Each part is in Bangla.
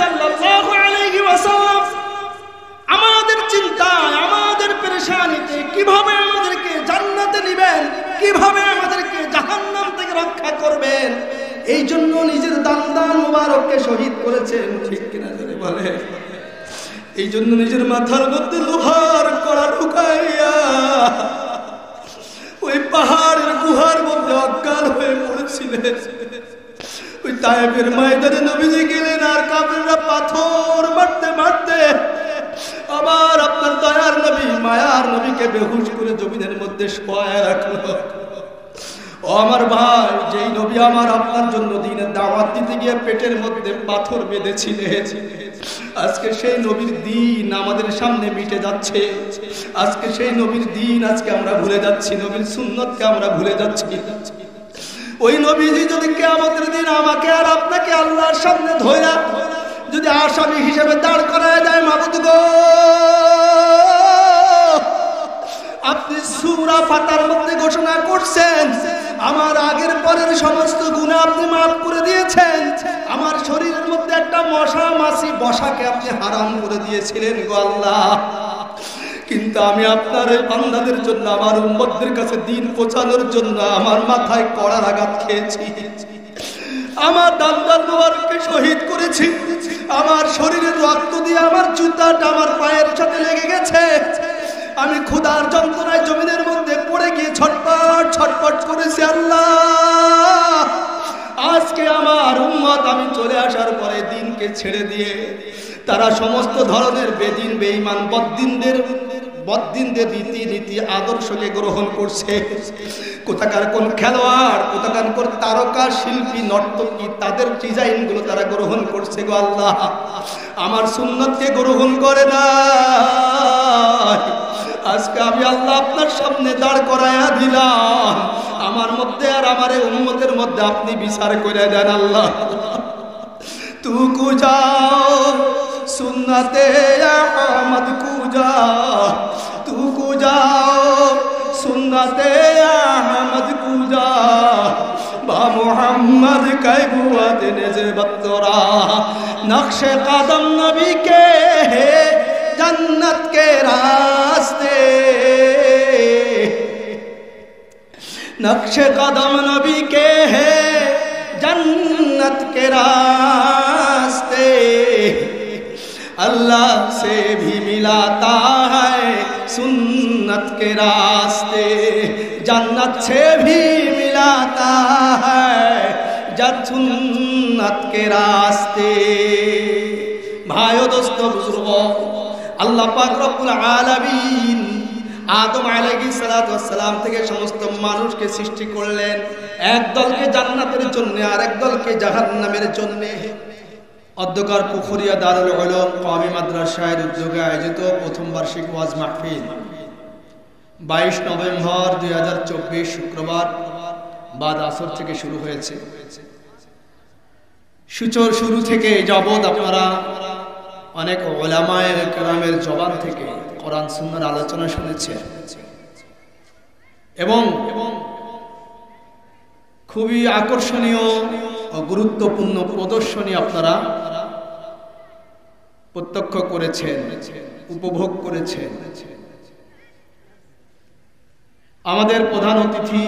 সাল্লাল্লাহু আলাইহি ওয়াসাল্লাম আমাদের চিন্তায়, আমাদের পেরেশানিতে কিভাবে আমাদেরকে জান্নাতে নেবেন, কিভাবে আমাদেরকে জাহান্নাম থেকে রক্ষা করবেন, এই জন্য নিজের দান মুবারককে শহীদ করেছেন। ঠিক কিনা জোরে বলে? এই জন্য নিজের মাথার মধ্যে লোহার কড়া ঢুকাইয়া ওই পাহাড়ের গুহার মধ্যে অজ্ঞান হয়ে পড়েছিলেন। ওই তায়েফের ময়দানে নবীজি গেলেন, আর কাফেররা পাথর মারতে মারতে আবার আপনার দয়ার নবী, মায়ার নবীকে বেহুশ করে জমিনের মধ্যে শোয়ায় রাখলো। ও আমার ভাই, যেই নবী আমার আপনার জন্য দ্বীনের দাওয়াত দিতে গিয়ে পেটের মধ্যে পাথর বেঁধেছিলেন, আজকে সেই নবীর দ্বীন আমাদের সামনে মিটে যাচ্ছে। আজকে সেই নবীর দ্বীন আজকে আমরা ভুলে যাচ্ছি, নবীর সুন্নতকে আমরা ভুলে যাচ্ছি। ওই নবীজি যদি কিয়ামতের দিন আমাকে আর আপনাকে আল্লাহর সামনে ধইরা যদি আসামি হিসেবে দাঁড় করায় দেয়, মাবুদ গো, আপনি সূরা ফাতার মধ্যে ঘোষণা করছেন আমার আগের পরের সমস্ত গুনাহ আপনি মাফ করে দিয়েছেন, আমার শরীরের মধ্যে একটা মশা মাছি বসাকে আপনি হারাম করে দিয়েছিলেন গো আল্লাহ। কিন্তু আমি আপনার এই বান্দাদের জন্য, আমার উম্মতদের কাছে দ্বীন পৌঁছানোর জন্য আমার মাথায় কড়ার আঘাত খেয়েছি, আমার দান মুবারককে শহীদ করেছি, আমার শরীরের রক্ত দিয়ে আমার জুতাটা আমার পায়ের সাথে লেগে গেছে, আমি ক্ষুধার যন্ত্রণায় জমিনের মধ্যে পড়ে গিয়ে ছটপট ছটপট করেছি। আল্লাহ, আজকে আমার উম্মত আমি চলে আসার পরে দ্বীনকে ছেড়ে দিয়ে তারা সমস্ত ধরনের বেদিন, বেঈমান, বদ্দিনদের রীতি আদর্শকে গ্রহণ করছে। কোথাকার কোন খেলোয়াড়, কোথাকার কোন তারকা শিল্পী, নর্তকী, তাদের ডিজাইনগুলো তারা গ্রহণ করছে গো আল্লাহ, আমার সুন্নতকে গ্রহণ করে না। আজকে আমি আল্লাহ আপনার সামনে দাঁড় করায়া দিলাম, আমার মধ্যে আর আমার এই উম্মতের মধ্যে আপনি বিচার করে দেন আল্লাহ। তু কুজা সুন্নতে আহমদ কুজা, তু কুজা সুন্নতে আহমদ কুজা, বা মুহাম্মদ কৈবুয়াত নেজে বত্তরা, নকশে কদম নবী के जन्नत के रास्ते, नक्शे कदम नबी के है जन्नत के रास्ते, अल्लाह से भी मिलाता है सुन्नत के रास्ते, जन्नत से भी मिलाता है जब सुन्नत के रास्ते। भाइयों, दोस्तों, बुजुर्गों, আল্লাহ পাক রব্বুল আলামিন আদম আলাইহিস সালাতু ওয়াস সালাম থেকে সমস্ত মানুষকে সৃষ্টি করলেন, এক দলকে জান্নাতের জন্য আর এক দলকে জাহান্নামের জন্য। অধ্যকার পুখুরিয়া দারুল উলুম কওমি মাদ্রাসার উদ্যোগে আয়োজিত প্রথম বার্ষিক ওয়াজ মাহফিল 22 নভেম্বর 2024 শুক্রবার বাদ আসর থেকে শুরু হয়েছে। শুরু থেকে যাবত আপনারা অনেক উলামায়ে কেরামের জবান থেকে কোরআন সুন্নাহর আলোচনা শুনেছেন এবং খুবই আকর্ষণীয় ও গুরুত্বপূর্ণ প্রদর্শনী আপনারা প্রত্যক্ষ করেছেন, উপভোগ করেছেন। আমাদের প্রধান অতিথি,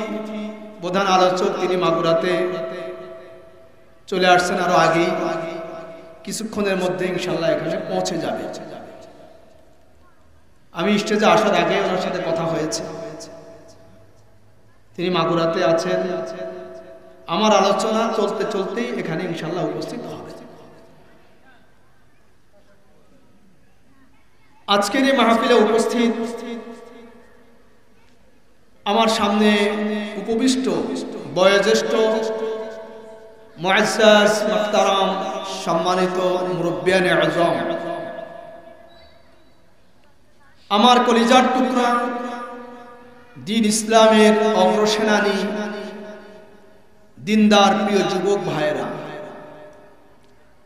প্রধান আলোচক তিনি মাগুরাতে চলে আসছেন, আরো আগেই কিছুক্ষণের মধ্যে ইনশাআল্লাহ এখানে পৌঁছে যাবে। আমি স্টেজে আসার আগে ওনার সাথে কথা হয়েছে, তিনি মাগুরাতে আছেন। আমার আলোচনা চলতে চলতেই এখানে ইনশাআল্লাহ উপস্থিত হবে। আজকের এই মাহফিলে উপস্থিত আমার সামনে উপবিষ্ট বয়োজ্যেষ্ঠ মুআজ্জাজ মুহতারাম সম্মানিত মুরব্বিয়ানে আযম, আমার কলিজার টুকরা দ্বীন ইসলামের অগ্রসেনানী দিনদার প্রিয় যুবক ভাইয়েরা,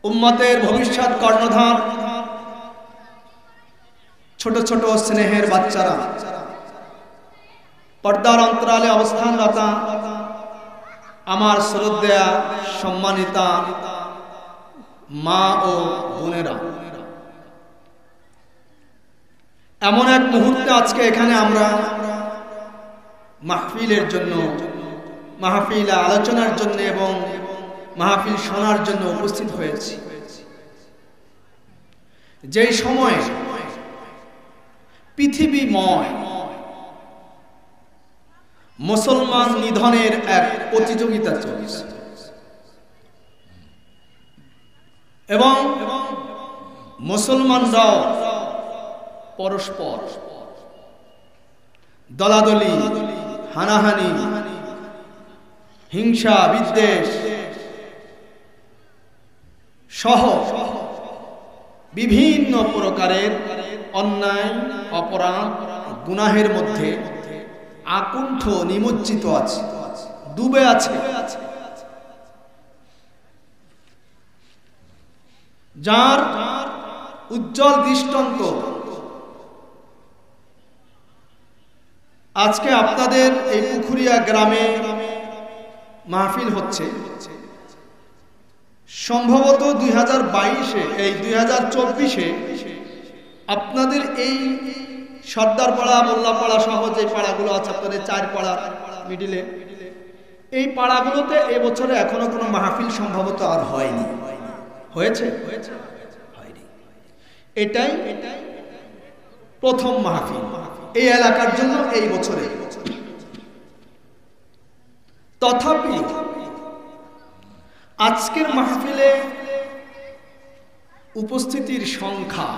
উম্মতের ভবিষ্যৎ কর্ণধার ছোট ছোট স্নেহের বাচ্চারা, পর্দার অন্তরালে অবস্থানরত আমার শ্রদ্ধেয়া সম্মানিতা মা ও বোনেরা, এমন এক মুহূর্তে আজকে এখানে আমরা মাহফিলের জন্য, মাহফিল আলোচনার জন্য এবং মাহফিল শোনার জন্য উপস্থিত হয়েছি। যেই সময় পৃথিবীময় মুসলমান নিধনের এক প্রতিযোগিতা চলছে এবং মুসলমানরাও পরস্পর দলাদলি, হানাহানি, হিংসা, বিদ্বেষ সহ বিভিন্ন প্রকারের অন্যায়, অপরাধ, গুনাহের মধ্যে আকুণ্ঠ নিমজ্জিত আছে, ডুবে আছে, যার উজ্জ্বল দৃষ্টান্ত আজকে আপনাদের এই পুখুরিয়া গ্রামে মাহফিল হচ্ছে। সম্ভবত 2022-এ, এই 2024-এ আপনাদের এই সর্দারপাড়া, মোল্লাপাড়া সহ যে পাড়াগুলো আছে, আপনাদের 4 পাড়া মিডিলে, এই পাড়াগুলোতে এবছরে এখনো কোনো মাহফিল সম্ভবত আর হয়নি। হয়েছে? হয়নি। এটাই প্রথম মাহফিল এই এলাকার জন্য এই বছরে। তথাপি আজকের মাহফিলে উপস্থিতির সংখ্যা,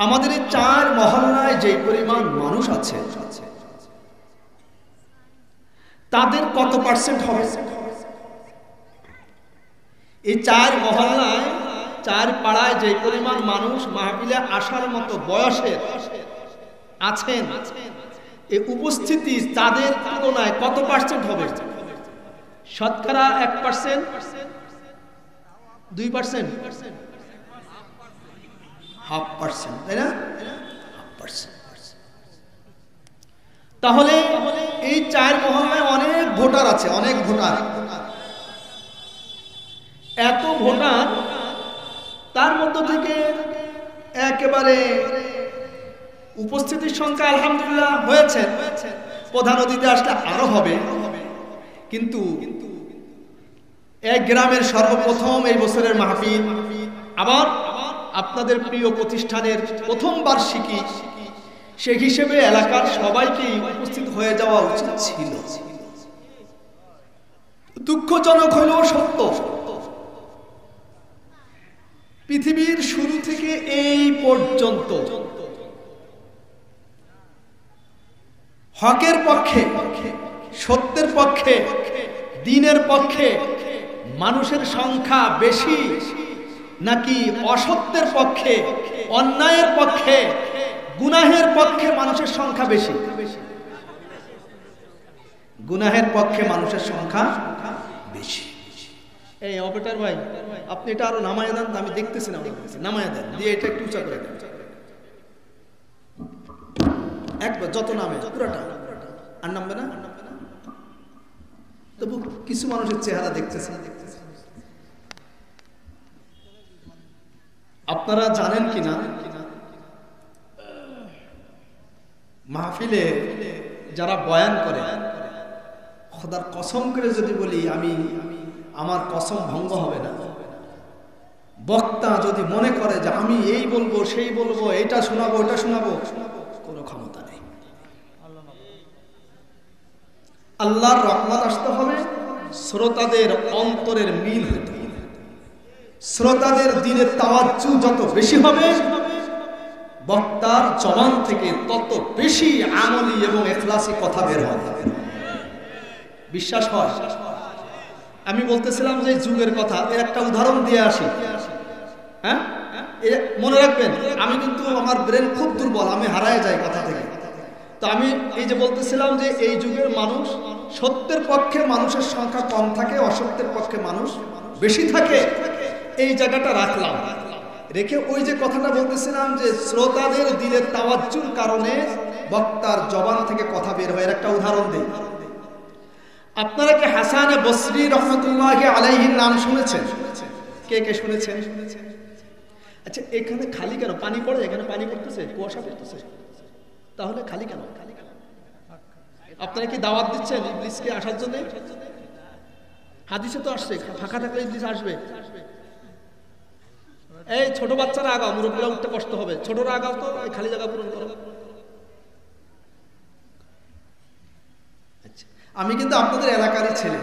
আমাদের এই 4 মহল্লায় যে পরিমাণ মানুষ আছে তাদের কত পার্সেন্ট হবে? এই 4 মহল্লায়, 4 পাড়ায় যে পরিমাণ মানুষ মাহফিলে আসার মতো বয়সের আছেন, এই উপস্থিতি তাদের তুলনায় কত পার্সেন্ট হবে? শতকরা 1%, 2%, 0.5%, তাই না? 0.5%। তাহলে এই 4 মহল্লায় অনেক ভোটার আছে, অনেক ভোটার। এত ভোটার, তার মধ্য থেকে একেবারে উপস্থিতির সংখ্যা আলহামদুলিল্লাহ হয়েছে, প্রধান অতিথি আসলে আরো হবে। কিন্তু এক গ্রামের সর্বপ্রথম এই বছরের মাহফিল, আবার আপনাদের প্রিয় প্রতিষ্ঠানের প্রথম বার্ষিকী, সেই হিসেবে এলাকার সবাইকে উপস্থিত হয়ে যাওয়া উচিত ছিল। দুঃখজনক হলেও সত্য, পৃথিবীর শুরু থেকে এই পর্যন্ত হকের পক্ষে, সত্যের পক্ষে, দ্বীনের পক্ষে মানুষের সংখ্যা বেশি নাকি অসত্যের পক্ষে, অন্যায়ের পক্ষে, গুনাহের পক্ষে মানুষের সংখ্যা বেশি? গুনাহের পক্ষে মানুষের সংখ্যা বেশি। এই অপারেটর ভাই, আপনি এটা আরো নামায় দেন, আমি দেখতেছি না, নামায় দেন, দিয়ে এটা একটু উঁচা করে দেন, একবার যত নামে পুরাটা আর নামবে না। তবু কিছু মানুষের চেহারা দেখতেছে। আপনারা জানেন কিনা, মাহফিলে যারা বয়ান করে, খোদার কসম করে যদি বলি, আমার কসম ভঙ্গ হবে না। বক্তা যদি মনে করে যে আমি এই বলবো, সেই বলবো, এটা শোনাবো, ওটা শোনাবো, কোনো ক্ষমতা নেই। আল্লাহর রহমত আসতে হবে, শ্রোতাদের অন্তরের মিল হতে হবে, শ্রোতাদের দিনের তাওয়াজ্জু যত বেশি হবে, বক্তার জবান থেকে তত বেশি আমলি এবং ইখলাসী কথা বের হবে। বিশ্বাস হয়? আমি বলতেছিলাম যে যুগের কথা, এর একটা উদাহরণ দিয়ে আসি। হ্যাঁ, মনে রাখবেন, আমি কিন্তু আমার ব্রেন খুব দুর্বল, আমি হারায় যাই কথা থেকে। তো আমি এই যে বলতেছিলাম যে এই যুগের মানুষ, সত্যের পক্ষে মানুষের সংখ্যা কম থাকে, অসত্যের পক্ষে মানুষ বেশি থাকে, এই জায়গাটা রাখলাম। রেখে ওই যে কথাটা বলতেছিলাম যে শ্রোতাদের দিলের তাওয়াজ্জুর কারণে বক্তার জবান থেকে কথা বের হয়। একটা উদাহরণ দিই। আপনারা কি হাসান বসরি রহমতুল্লাহি আলাইহির নাম শুনেছেন? কে কে শুনেছেন? আচ্ছা, এখানে খালি কেন? পানি পড়ে, এখানে পানি পড়তেছে, কুয়াশা পড়তেছে, তাহলে খালি কেন? আপনারা কি দাওয়াত দিচ্ছেন ইবলিসকে আসার জন্য? হাদিসে তো আসছে ফাঁকা থাকলে ইবলিস আসবে। এই ছোট বাচ্চারা আগাও, মুরব্বীরা উঠতে কষ্ট হবে, ছোটরা আগাও তো, খালি জায়গা পূরণ করো। আচ্ছা, আমি কিন্তু আপনাদের এলাকারই ছেলে,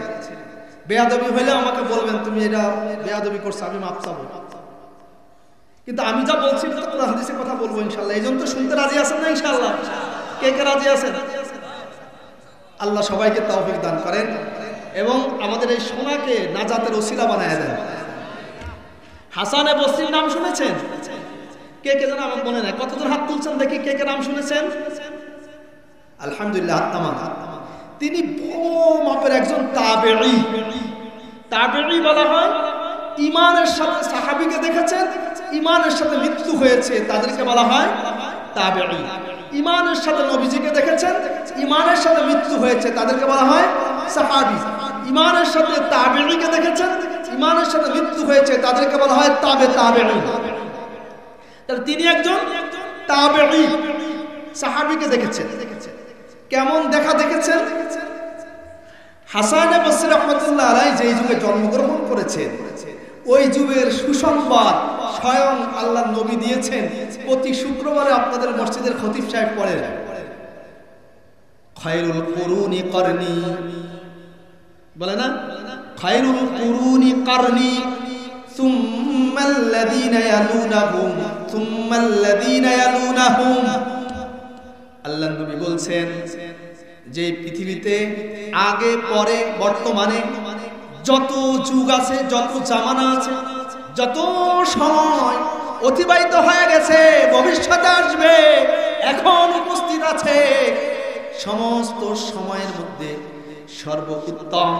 বেয়াদবি হইলে আমাকে বলবেন তুমি এটা বেয়াদবি করছো, আমি মাপ চাবো। কিন্তু আমি যা বলছি তো কোরআন হাদিসের কথা বলবো ইনশাআল্লাহ। এইজন্য তো শুনতে রাজি আছেন না ইনশাআল্লাহ? কে কে রাজি আছেন? আল্লাহ সবাইকে তৌফিক দান করেন এবং আমাদের এই শোনাকে নাজাতের ওসিলা বানায় দেন। হাসানে বসরির নাম শুনেছেন? কে কে যেন আমার মনে নাই, কতজন হাত তুলছেন দেখি, কে কে নাম শুনেছেন? আলহামদুলিল্লাহ, হাত নামান। তিনি বড় মাপের একজন তাবেঈ। তাবেঈ বলা হয় ঈমানের সাথে সাহাবীকে দেখেছেন, ঈমানের সাথে মৃত্যু হয়েছে, তাদেরকে বলা হয় তাবেঈ। ঈমানের সাথে নবীজিকে দেখেছেন, ঈমানের সাথে মৃত্যু হয়েছে, তাদেরকে বলা হয় সাহাবী। ঈমানের সাথে তাবেঈকে দেখেছেন, ঈমানের সাথে মৃত্যু হয়েছে, তাদেরকে বলা হয় তাবেঈ। তাহলে তিনি একজন তাবেঈ, সাহাবীকে দেখেছেন। কেমন দেখা দেখেছেন? হাসান বসরি রাহমাতুল্লাহ আলাইহি যেই যুগে জন্মগ্রহণ করেছেন, ওই যুগের সুসংবাদ স্বয়ং আল্লাহর নবী দিয়েছেন। প্রতি শুক্রবারে আপনাদের মসজিদের খতিব সাহেব পড়েন, খায়রুল কুরুনি করনি, বলে না? খায়রুল কুরুনি করনি সুম্মাল্লাযীনা ইয়ালুনাহুম সুম্মাল্লাযীনা ইয়ালুনাহুম। আল্লাহর নবী বলছেন যে পৃথিবীতে আগে পরে বর্তমানে যত যুগ আছে, যত জামানা আছে, যত সময় অতিবাহিত হয়ে গেছে, ভবিষ্যতে আসবে, এখন উপস্থিত আছে, সমস্ত সময়ের মধ্যে সর্বোত্তম,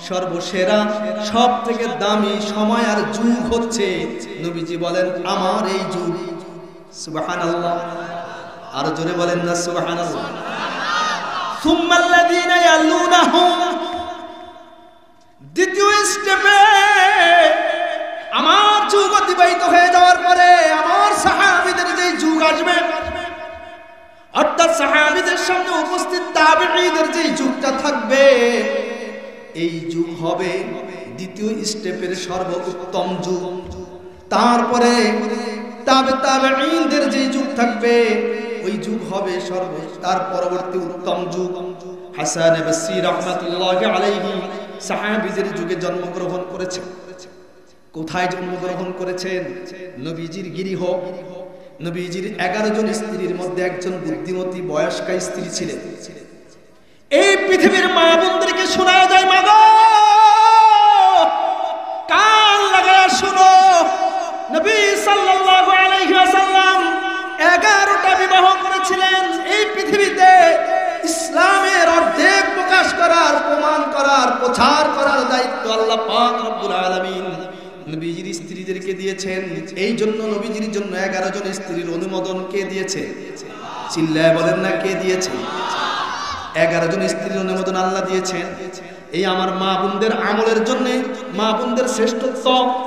সর্বসেরা, সব থেকে দামি সময় আর যুগ হচ্ছে, নবীজি বলেন, আমার এই যুগ। সুবহানাল্লাহ, আর জোরে বলেন না সুবহানাল্লাহ। সুম্মাল্লাযীনা ইয়ালুনাহুম, দ্বিতীয় স্টেপে আমার যুগ অতিবাহিত হয়ে যাওয়ার পরে আমার সাহাবীদের যে যুগ আসবে, অর্থাৎ সাহাবীদের সামনে উপস্থিত তাবেঈদের যে যুগটা থাকবে, এই যুগ হবে দ্বিতীয় স্টেপের সর্বোত্তম যুগ। তারপরে তাবেঈদের যে যুগ থাকবে, ওই যুগ হবে তার পরবর্তী উত্তম যুগ। হাসান বসরি রাহমাতুল্লাহি আলাইহি সাহাবীদের যুগে জন্মগ্রহণ করেছেন। কোথায় জন্মগ্রহণ করেছেন? নবীজির গৃহ। নবীজির 11 জন স্ত্রীর মধ্যে একজন বুদ্ধিমতী বয়স্কা স্ত্রী ছিলেন। এই পৃথিবীর মা বোনদেরকে শোনা যায়, মা গো কান লাগায়া শুনো, নবী সাল্লাল্লাহু আলাইহি ওয়াসাল্লাম 11টা বিবাহ করেছিলেন। এই পৃথিবীতে ইসলামের অর্ধেক প্রকাশ করার, প্রমাণ করার, প্রচার করার দায়িত্ব আল্লাহ পাক রব্বুল আলামিন নবীজির স্ত্রীদেরকে দিয়েছেন। এই জন্য নবীজির জন্য 11 জন স্ত্রীর অনুমোদন কে দিয়েছে? চিল্লায় বলেন না, কে দিয়েছে? 11 জন স্ত্রীর অনুমোদন আল্লাহ দিয়েছেন। এই আমার মা বোনদের আমলের জন্য, মা বোনদের শ্রেষ্ঠত্ব,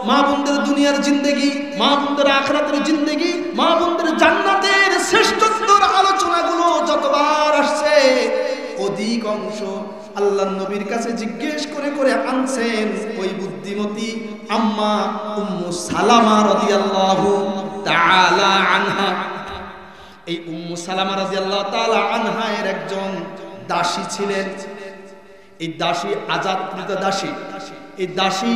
মা বোনদের দুনিয়ার জিন্দেগি, মা বোনদের আখিরাতের জিন্দেগি, মা বোনদের জান্নাতের শ্রেষ্ঠত্বর আলোচনাগুলো যতবার আসছে, অধিকাংশ আল্লাহর নবীর কাছে জিজ্ঞেস করে করে আনছেন ওই বুদ্ধিমতী আম্মা উম্মু সালামা রাদিয়াল্লাহু তাআলা আনহা। এই উম্মু সালামা রাদিয়াল্লাহু তাআলা আনহা এর একজন দাসী ছিলেন। এই দাসী আজাদকৃত দাসী। এই দাসী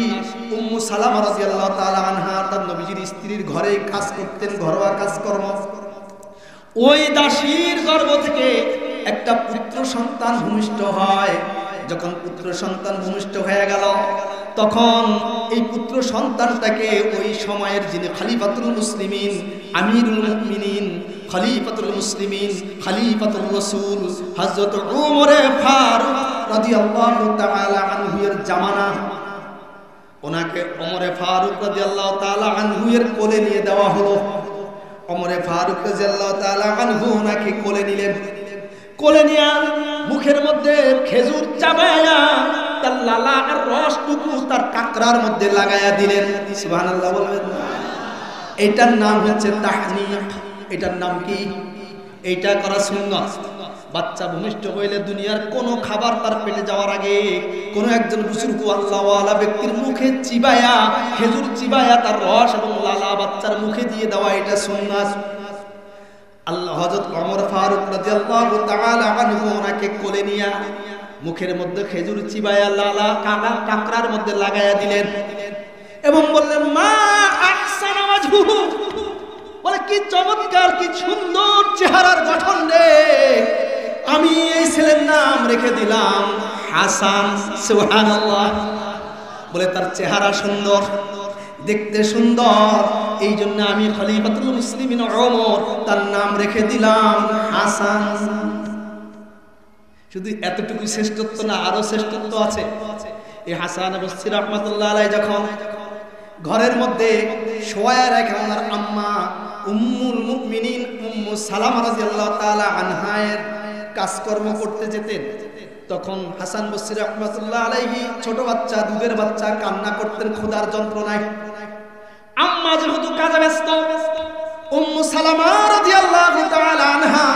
উম্মু সালামা রাদিয়াল্লাহু তাআলা আনহা তার নবীজির স্ত্রীর ঘরে কাজ করতেন, ঘরোয়া কাজকর্ম। ওই দাসীর গর্ভ থেকে একটা পুত্র সন্তান ভূমিষ্ঠ হয়। যখন পুত্র সন্তান ভূমিষ্ঠ হয়ে গেল, তখন এই পুত্র সন্তানটাকে ওই সময়ের যিনি খলিফাতুল মুসলিমিন, আমিরুল মুমিনিন, খলিফাতুল মুসলিমিন, খলিফাতুল রাসূল হযরত ওমর ফারুক রাদিয়াল্লাহু তাআলা আনহু এর জামানা, ওনাকে ওমর ফারুক রাদিয়াল্লাহু তাআলা আনহু এর কোলে নিয়ে দেওয়া হলো। ওমর ফারুক রাদিয়াল্লাহু তাআলা আনহু ওনাকে কোলে নিলেন। কোলে নিয়ে মুখের মধ্যে খেজুর চাবায়া তার লালা আর রসটুকু তার কাকড়ার মধ্যে লাগায়া দিলেন। সুবহানাল্লাহ বলবেন না? এটার নাম হচ্ছে তাহনিক। এটার নাম কি? এইটা করা সুন্নাত। বাচ্চা ভূমিষ্ঠ হইলে দুনিয়ার কোনো খাবার তার পেটে যাওয়ার আগে কোনো একজন বুজুর্গ আল্লাহওয়ালা ব্যক্তির মুখে চিবায়া, খেজুর চিবায়া তার রস এবং লালা বাচ্চার মুখে দিয়ে দেওয়া, এটা সুন্নাত। আল্লাহ হযরত ওমর ফারুক রাদিয়াল্লাহু তাআলা আনহু ওনাকে কোলে নিয়া মুখের মধ্যে খেজুর চিবায়া লালা কাকড়ার মধ্যে লাগায়া দিলেন এবং বললেন, মা আহসানা ওয়াজহুহু, বলে কি চমৎকার, কি সুন্দর চেহারার গঠন রে। আমি এই ছেলের নাম রেখে দিলাম হাসান। সুবহানাল্লাহ। বলে তার চেহারা সুন্দর, দেখতে সুন্দর, এই জন্য আমি খলিফাতুল মুসলিমিন ওমর তার নাম রেখে দিলাম হাসান। শুধু এতটুকু শ্রেষ্ঠত্ব না, আরো শ্রেষ্ঠত্ব আছে। এই হাসান বসরি রাহমাতুল্লাহ আলাইহি যখন ঘরের মধ্যে শোয়া রেখে ওনার আম্মা উম্মুল মুমিনিন উম্মু সালামা রাদিয়াল্লাহু তাআলা আনহায়ের কাজকর্ম করতে যেতেন, তখন হাসান বসরি রাহমাতুল্লাহ আলাইহি ছোট বাচ্চা, দুধের বাচ্চা, কান্না করতেন ক্ষুধার যন্ত্রণায়। আম্মা যেহেতু কাজে ব্যস্ত, উম্মু সালামা রাদিয়াল্লাহু তাআলা আনহা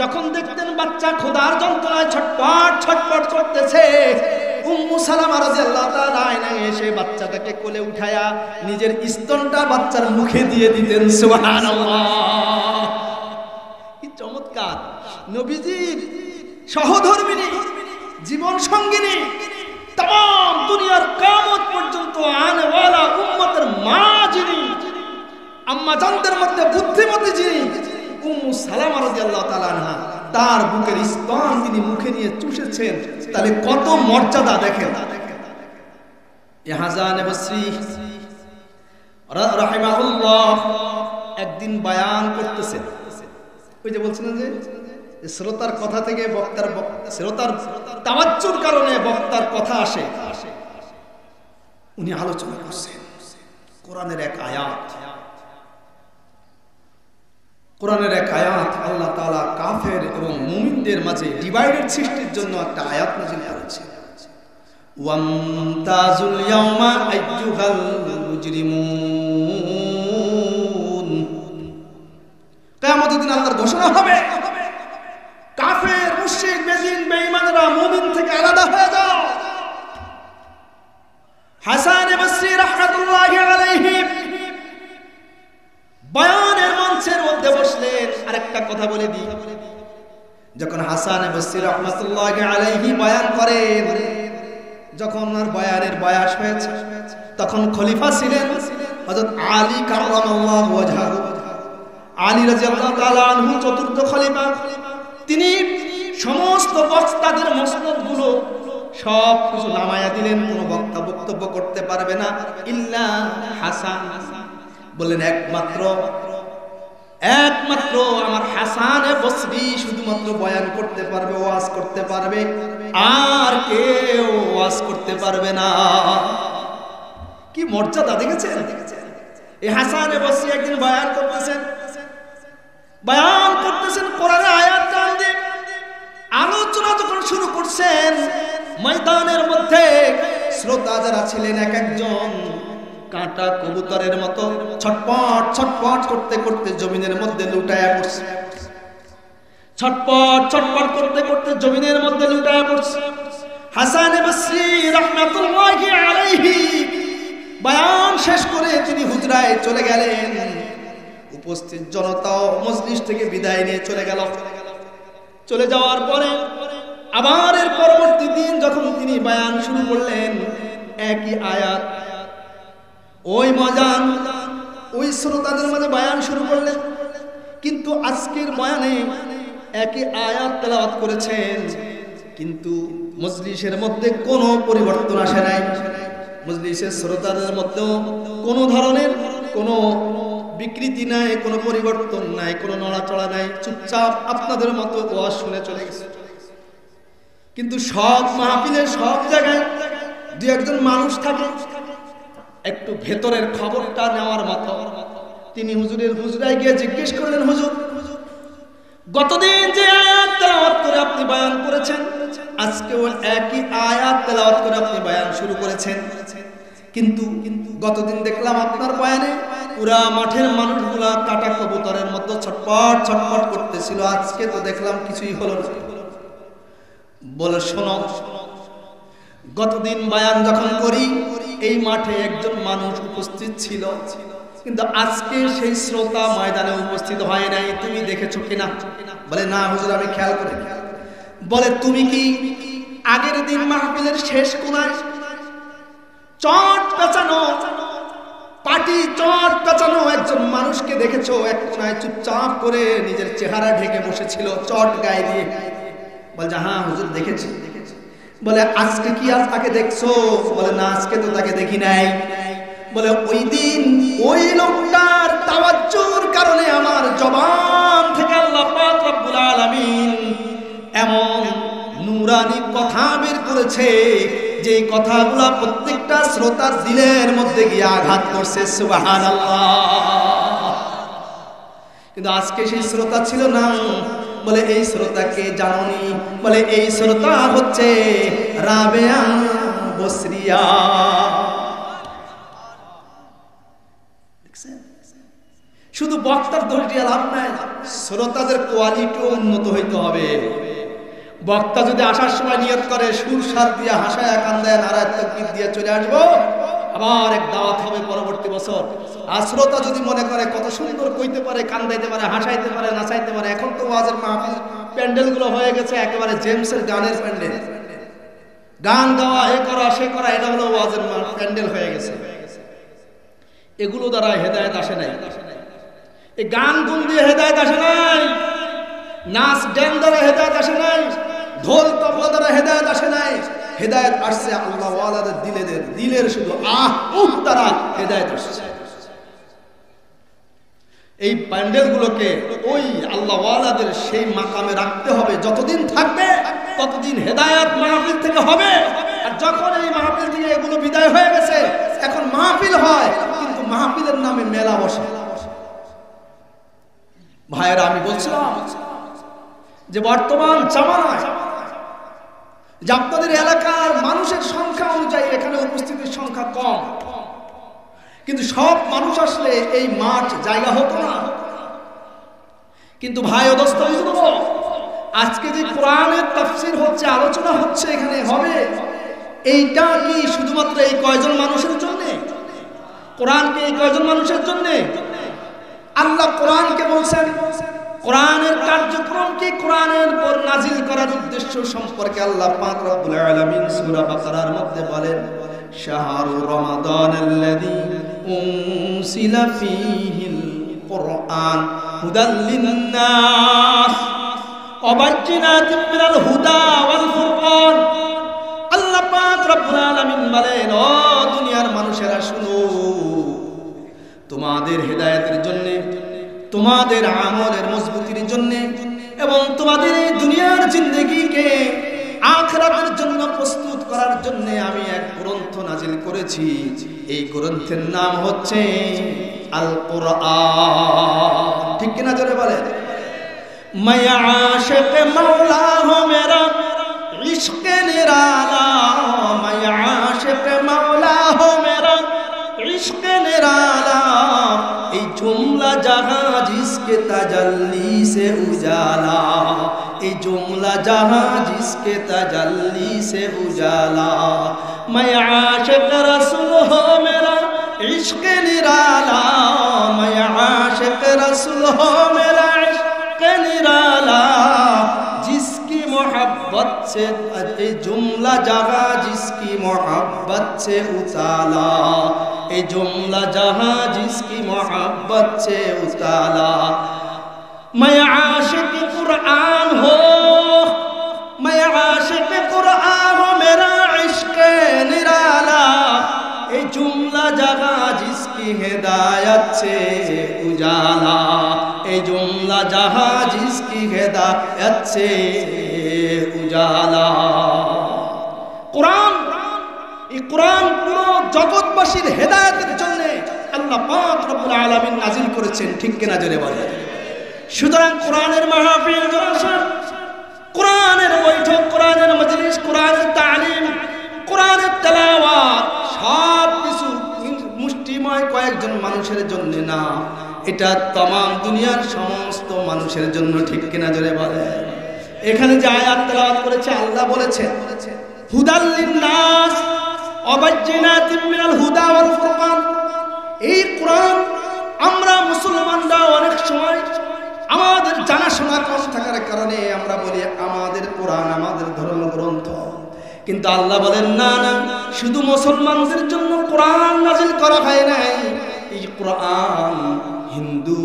যখন দেখতেন বাচ্চা ক্ষুধার যন্ত্রণায় ছটপট ছটপট করতেছে, উম্মু সালামা রাদিয়াল্লাহু তাআলা আয়নায় এসে বাচ্চাটাকে কোলে উঠায়া নিজের স্তনটা বাচ্চার মুখে দিয়ে দিতেন। সুবহানাল্লাহ। কি চমৎকার! নবীজির সহধর্মিনী, জীবন সঙ্গিনী, তাম দুনিয়ার কিয়ামত পর্যন্ত আনেওয়ালা উম্মতের মা যিনি, আম্মা জানদের মধ্যে বুদ্ধিমতী যিনি, উম্মু সালামা রাদিয়াল্লাহু তাআলা আনহা, তার বুকের স্তন তিনি মুখে নিয়ে চুষেছেন। তাহলে কত মর্যাদা দেখেন। হাসান বসরি রাহিমাহুল্লাহ একদিন বয়ান করতেছেন। ওই যে বলছিলেন যে শ্রোতার কথা থেকে শ্রোতার তাওয়াজ্জুর কারণে বক্তার কথা আসে। উনি আলোচনা করছেন কোরআনের এক আয়াত। কোরআনের এক আয়াত আল্লাহ তাআলা কাফের এবং মুমিনদের মাঝে ডিভাইডেড সৃষ্টির জন্য একটা আয়াত নাযিল করেছেন। ওয়ামতাজুল ইয়াওমা আইয়ুহাল মুজরিমুন। কিয়ামতের দিন আল্লাহর ঘোষণা হবে, কাফের, মুশরিক, বেঈমান, বেঈমানরা মুমিন থেকে আলাদা হয়ে যাও। হাসান বসরি রাহমাতুল্লাহি আলাইহি বয়ানের মঞ্চের মধ্যে বসলেন। আরেকটা কথা বলে দিই, যখন হাসান বসরি রাহমাতুল্লাহি আলাইহি বয়ান করেন, যখন ওনার বয়ানের বয়স হয়েছে, তখন খলিফা ছিলেন হযরত আলী কাররামাল্লাহু ওয়াজহাহু। আলী রাদিয়াল্লাহু তাআলা আনহু চতুর্থ খলিফা। তিনি সমস্ত বক্তাদের মসনদগুলো সব কিছু নামায়া দিলেন। কোনো বক্তা বক্তব্য করতে পারবে না ইল্লা হাসান। বললেন একমাত্র আমার হাসান বসরি শুধুমাত্র বয়ান করতে পারবে, ওয়াজ করতে পারবে, আর কেউ ওয়াজ করতে পারবে না। কি মর্যাদা দেখেছেন? এই হাসান বসরি একদিন বয়ান করতেছেন কোরআনের আয়াত টান দিয়ে। আলোচনা যখন শুরু করছেন, ময়দানের মধ্যে শ্রোতা যারা ছিলেন এক একজন কাঁটা কবুতরের মতো ছটপট ছটপট করতে করতে জমিনের মধ্যে লুটায়া পড়ছে। ছটপট ছটপট করতে করতে জমিনের মধ্যে লুটায়া পড়ছে। হাসান বসরি রাহমাতুল্লাহি আলাইহি বয়ান শেষ করে তিনি হুজরায় চলে গেলেন। উপস্থিত জনতাও মজলিস থেকে বিদায় নিয়ে চলে গেল। চলে যাওয়ার পরে আবার এর পরবর্তী দিন যখন তিনি বয়ান শুরু করলেন, একই আয়াত ওই মজান ওই শ্রোতাদের মাঝে বয়ান শুরু করলেন। কিন্তু আজকের বয়ানে একই আয়াত তেলাওয়াত করেছেন, কিন্তু মজলিসের মধ্যে কোনো পরিবর্তন আসে নাই। মজলিসের শ্রোতাদের মধ্যেও কোনো ধরনের কোনো বিকৃতি নাই, কোনো পরিবর্তন নাই, কোনো নড়াচড়া নাই, চুপচাপ আপনাদের মতো ওয়াজ শুনে চলে গেছে। কিন্তু সব মাহফিলে সব জায়গায় দুই একজন মানুষ থাকে একটু ভেতরের খবরটা নেওয়ার মতো। তিনি হুজুরের হুজরায় গিয়ে জিজ্ঞেস করলেন, হুজুর গতদিন যে আয়াত তেলাওয়াত করে আপনি বয়ান করেছেন, আজকেও একই আয়াত তেলাওয়াত করে আপনি বয়ান শুরু করেছেন। কিন্তু গতদিন দেখলাম আপনার বয়ানে পুরা মাঠের মানুষগুলা কাটা কবুতরের মতো ছটপট ছটপট করতেছিল। আজকে তো দেখলাম কিছুই হলো না। বলে শোনো, গতদিন বয়ান যখন করি এই মাঠে একজন মানুষ উপস্থিত ছিল, কিন্তু আজকে সেই শ্রোতা ময়দানে উপস্থিত হয় নাই। তুমি দেখেছো কিনা? বলে না হুজুর, আমি খেয়াল করি। বলে তুমি কি আগের দিন মাহফিলের শেষ কোণায় চট পেঁচানো পাটি চট পেঁচানো একজন মানুষকে দেখেছো? এক কোণায় চুপচাপ করে নিজের চেহারা ঢেকে বসেছিল চট গায়ে দিয়ে। বলছে হ্যাঁ হুজুর দেখেছি। বলে আজকে কি আর তাকে দেখছো? বলে না, আজকে তো তাকে দেখি নাই। বলে ওই দিন ওই লোকটার তাওয়াজ্জুর কারণে আমার জবান থেকে আল্লাহ পাক রব্বুল আলামিন এমন নূরানি কথা বের করেছে যে কথাগুলো প্রত্যেকটা শ্রোতার দিলের মধ্যে গিয়ে আঘাত করছে। সুবহানাল্লাহ। কিন্তু আজকে সেই শ্রোতা ছিল না। বলে এই শ্রোতাকে জানোনি? বলে এই শ্রোতা হচ্ছে রাবেয়া বসরিয়া। শুধু বক্তার দোষ দিয়ে লাভ নাই, শ্রোতাদের কোয়ালিটিও উন্নত হইতে হবে। বক্তা যদি আসার সময় নিয়ত করে সুর সার দিয়ে হাসায় কান্দায় নারায় তাকবীর দিয়ে চলে আসবো, আবার এক দাওয়াত হবে পরবর্তী বছর। আর শ্রোতা যদি মনে করে কত সুন্দর কইতে পারে, কান্দাইতে পারে, হাসাইতে পারে, নাচাইতে পারে। এখন তো ওয়াজের মাহফিল প্যান্ডেল গুলো হয়ে গেছে একেবারে জেমসের গানের প্যান্ডেল। গান গাওয়া, এ করা সে করা, এটা হলো ওয়াজের প্যান্ডেল হয়ে গেছে। এগুলো দ্বারা হেদায়েত আসে নাই। এই গান গুন দিয়ে হেদায়েত আসে নাই, নাচ গান দ্বারা হেদায়েত আসে নাই, ঢোল তবলা দ্বারা হেদায়েত আসে নাই। হেদায়েত আসছে আল্লাহ ওয়ালাদের দিলের শুধু আহ উহ দ্বারা হেদায়েত আসছে। এই প্যান্ডেল গুলোকে ওই আল্লাহ ওয়ালাদের সেই মাকামে রাখতে হবে। যতদিন থাকবে ততদিন হেদায়েত মাহফিল থেকে হবে। আর যখন এই মাহফিল থেকে এগুলো বিদায় হয়ে গেছে, এখন মাহফিল হয় কিন্তু মাহফিলের নামে মেলা বসে। ভাইয়েরা, আমি বলছিলাম যে বর্তমান জামানায় যে আপনাদের এলাকার মানুষের সংখ্যা অনুযায়ী এখানে উপস্থিতির সংখ্যা কম, কিন্তু সব মানুষ আসলে এই মাঠ জায়গা হতো না। কিন্তু ভাই ও দোস্ত, আজকে যে কোরআনের তাফসীর হচ্ছে, আলোচনা হচ্ছে, এখানে হবে, এইটা কি শুধুমাত্র এই কয়জন মানুষের জন্য? কোরআনকে এই কয়জন মানুষের জন্য? আল্লাহ কোরআনকে বলছেন, কোরআনের কার্যক্রম কি, কোরআনের পর নাজিল করার উদ্দেশ্য সম্পর্কে আল্লাহ পাক রব্বুল আলামিন সূরা বাকারার মধ্যে বলেন, শাহরু রমাদানাল্লাযী উনসিলা ফীহিল কুরআন হুদাল লিন-নাস ওয়া বায়্যিনাতিন মিনাল হুদা ওয়াল ফুরকান। আল্লাহ পাক রব্বুল আলামিন বলেন, ও দুনিয়ার মানুষেরা শুনো, তোমাদের হেদায়েতের জন্য, তোমাদের আমলের মজবুতির জন্য এবং তোমাদের এই দুনিয়ার জিন্দেগিকে আখিরাতের জন্য প্রস্তুত করার জন্য আমি এক গ্রন্থ নাজিল করেছি। এই গ্রন্থের নাম হচ্ছে আল কোরআন। ঠিক কিনা জোরে বলেন? মায়া আশিক মাওলা হো মেরা ইশকে নিরালা, মায়া আশিক মাওলা হো মেরা ইশকে নিরালা, এই जुमला जहां जिसके तजल्ली से उजाला, ये जुमला जहां जिसके तजल्ली से उजाला, मैं आशिक रसूल हो मेरा इश्क निराला, मैं आशिक रसूल हो मेरा इश्क निराला, जिसकी मोहब्बत से ये जुमला जहां जिसकी मोहब्बत से उताला, ये जुमला जहां जिसकी मोहब्बत से उताला, मैं आशिक कुरान हो, मैं आशिक कुरान हो मेरा इश्क निराला, ये जुमला जहां जिसकी हिदायत से उजाला, ये जुमला जहां जिसकी हिदायत से उजाला। कुरान, এই কোরআন পুরো জগৎবাসীর হেদায়েতের জন্য আল্লাহ পাক রব্বুল আলামিন নাজিল করেছেন। ঠিক কিনা জোরে বলেন? সুতরাং কোরআনের মাহফিল জলসা, কোরআনের বৈঠক, কোরআনের মজলিস, কোরআনের তালিম, কোরআনের তেলাওয়াত সব কিছু মুষ্টিময় কয়েকজন মানুষের জন্য না, এটা तमाम দুনিয়ার সমস্ত মানুষের জন্য। ঠিক কিনা জোরে বলে? এখানে যে আয়াত তেলাওয়াত করেছে আল্লাহ বলেছেন হুদাল লিন্নাস ওয়া বাইয়িনাতিন মিনাল হুদা ওয়াল ফুরকান। এই কোরআন আমরা মুসলমানরা অনেক সময় আমাদের জানাশোনা কম থাকার কারণে আমরা বলি আমাদের কোরআন আমাদের ধর্মগ্রন্থ, কিন্তু আল্লাহ বলেন না না, শুধু মুসলমানদের জন্য কোরআন নাযিল করা হয় নাই। এই কোরআন হিন্দু,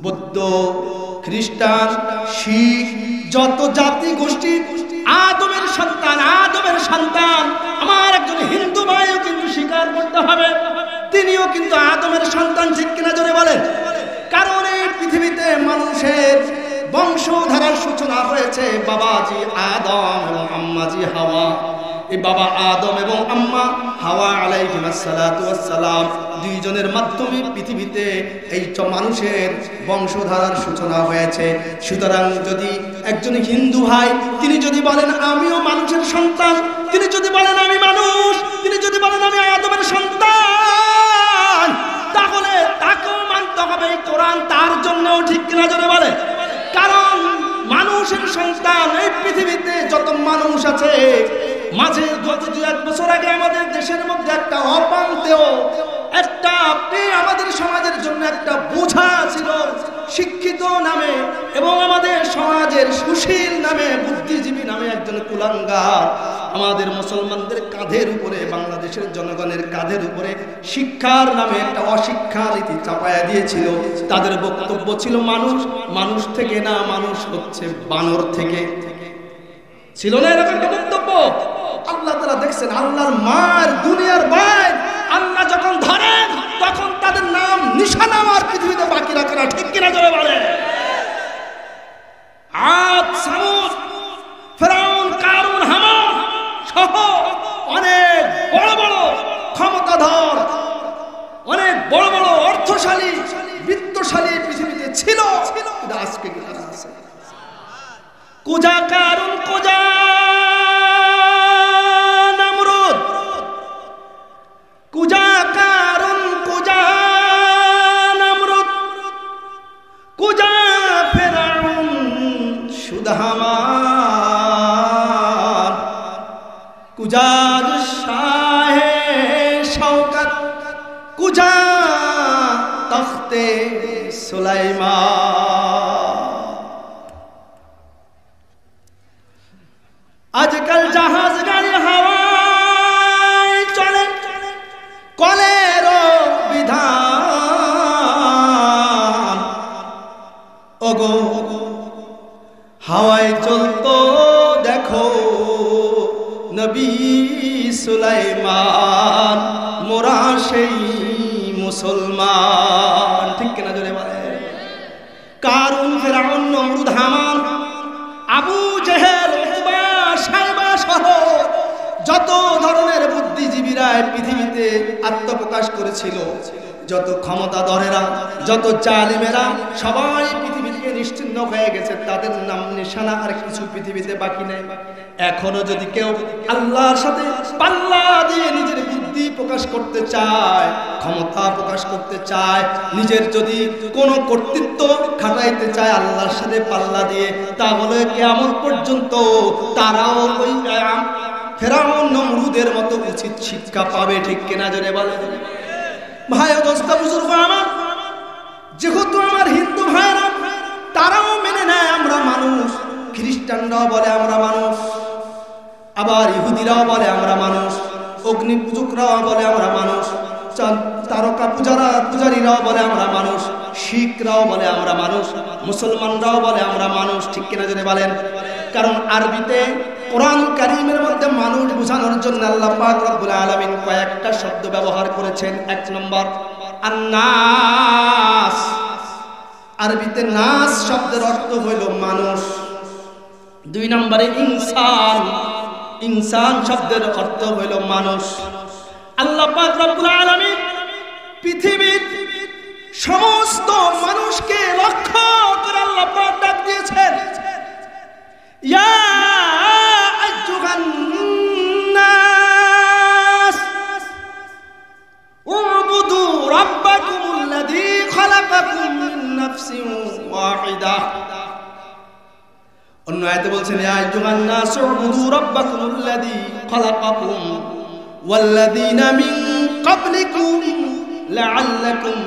বৌদ্ধ, খ্রিস্টান, শিখ, যত জাতি গোষ্ঠী, আদমের সন্তান আমার একজন হিন্দু ভাইও কিন্তু স্বীকার করতে হবে তিনিও কিন্তু আদমের সন্তান। ঠিক কিনা জোরে বলেন? কারণ এই পৃথিবীতে মানুষের বংশধারার সূচনা হয়েছে বাবাজি আদম এবং আম্মাজি হাওয়া। এই বাবা আদম এবং আম্মা হাওয়া আলাইহিস সালাতু ওয়াস সালাম দুইজনের মাধ্যমে পৃথিবীতে এই মানুষের বংশধারার সূচনা হয়েছে। সুতরাং যদি একজন হিন্দু ভাই তিনি যদি বলেন আমিও মানুষের সন্তান, তিনি যদি বলেন আমি মানুষ, তিনি যদি বলেন আমি আদমের সন্তান, তাহলে তাকেও মানতে হবে এই কোরআন তার জন্যও। ঠিক কিনা জোরে বলে? কারণ মানুষের সন্তান এই পৃথিবীতে যত মানুষ আছে, মাঝে গত 2-1 বছর আগে আমাদের দেশের মধ্যে একটা অপান্তেও একটা আমাদের সমাজের জন্য একটা বোঝা ছিল শিক্ষিত নামে এবং আমাদের সমাজের সুশীল নামে, বুদ্ধিজীবী নামে একজন কুলাঙ্গার আমাদের মুসলমানদের কাঁধের উপরে, বাংলাদেশের জনগণের কাঁধের উপরে শিক্ষার নামে একটা অশিক্ষা নীতি চাপায়া দিয়েছিল। তাদের বক্তব্য ছিল মানুষ মানুষ থেকে না, মানুষ হচ্ছে বানর থেকে। ছিল না এরকম একটা বক্তব্য? আল্লাহ তাআলা দেখছেন আল্লাহর মার দুনিয়ার ভাই আল্লাহ যখন ধরেন তখন তাদের নাম নিশানা আর পৃথিবীতে বাকি রাখে না। ঠিক কিনা জোরে বলে? আদ, সামুদ, ফিরাউন, কারুন, হামান সহ অনেক বড় বড় ক্ষমতাধর, অনেক বড় বড় অর্থশালী, বিত্তশালী পৃথিবীতে ছিল, কিন্তু আজকে কোথায় আছে? কুজা কারুন, কুজা নমরুদ, কুজা কারুন, কুজা নমরুদ, কুজা ফিরাউন, শুধু হামান, কুজা শাহে শওকত, কুজা তখতে সুলাইমান। আজকাল জাহাজ গাড়ি হাওয়ায় চলে, কলের বিধান। ওগো হাওয়ায় চলতো দেখো নবী সুলাইমান, মোরা সেই মুসলমান। ঠিক কিনা জোরে বলে? কারুন, ফিরাউন, নমরুদ, হামান, আবু জেহেল, উতবা, সাইবা সহ যত ধরনের বুদ্ধিজীবীরা পৃথিবীতে আত্মপ্রকাশ করেছিল, যত ক্ষমতাধরেরা, যত জালিমেরা সবাই পৃথিবী থেকে নিশ্চিহ্ন হয়ে গেছে। তাদের নাম নিশানা আর কিছু পৃথিবীতে বাকি নেই। এখনো যদি কেউ আল্লাহর সাথে পাল্লা দিয়ে নিজের বুদ্ধি প্রকাশ করতে চায়, ক্ষমতা প্রকাশ করতে চায়, নিজের যদি কোনো কর্তৃত্ব খাটাইতে চায় আল্লাহর সাথে পাল্লা দিয়ে, তাহলে কিয়ামত পর্যন্ত তারাও ওই ফিরাউন নমরুদের মতো উচিত শিক্ষা পাবে। ঠিক কিনা জোরে বলে? ভাই ও দোস্ত বুজুর্গ আমার, যেহেতু আমার হিন্দু ভাইরা তারাও মেনে নেয় আমরা মানুষ, খ্রিস্টানরাও বলে আমরা মানুষ, আবার ইহুদিরাও বলে আমরা মানুষ, অগ্নি পূজকরাও বলে আমরা মানুষ, তারকা পূজারীরাও বলে আমরা মানুষ, শিখরাও বলে আমরা মানুষ, মুসলমানরাও বলে আমরা মানুষ। ঠিক কিনা জোরে বলেন? কারণ আরবিতে কোরআন কারীমের মধ্যে মানুষ বোঝানোর জন্য আল্লাহ পাক রব্বুল আলামিন কয়েকটা শব্দ ব্যবহার করেছেন। 1 নম্বর আন-নাস, আরবিতে নাস শব্দের অর্থ হইল মানুষ। 2 নম্বরে ইনসান, ইনসান শব্দের অর্থ হইল মানুষ। আল্লাহ পাক রব্বুল আলামিন পৃথিবীর সমস্ত মানুষকে লক্ষ্য করে আল্লাহ আল্লাহ পাক ডাক দিয়েছেন, ইয়া আইয়ুহান নাস উবুদু রাব্বাকুমুল্লাযী খালাকাকুম মিন নাফসিন ওয়াহিদা। অন্য আয়াতে বলছেন, ইয়া আইয়ুহান নাস উবুদু রাব্বাকুমুল্লাযী খালাকাকুম ওয়াল্লাযীনা মিন ক্বাবলিকুম লাআল্লাকুম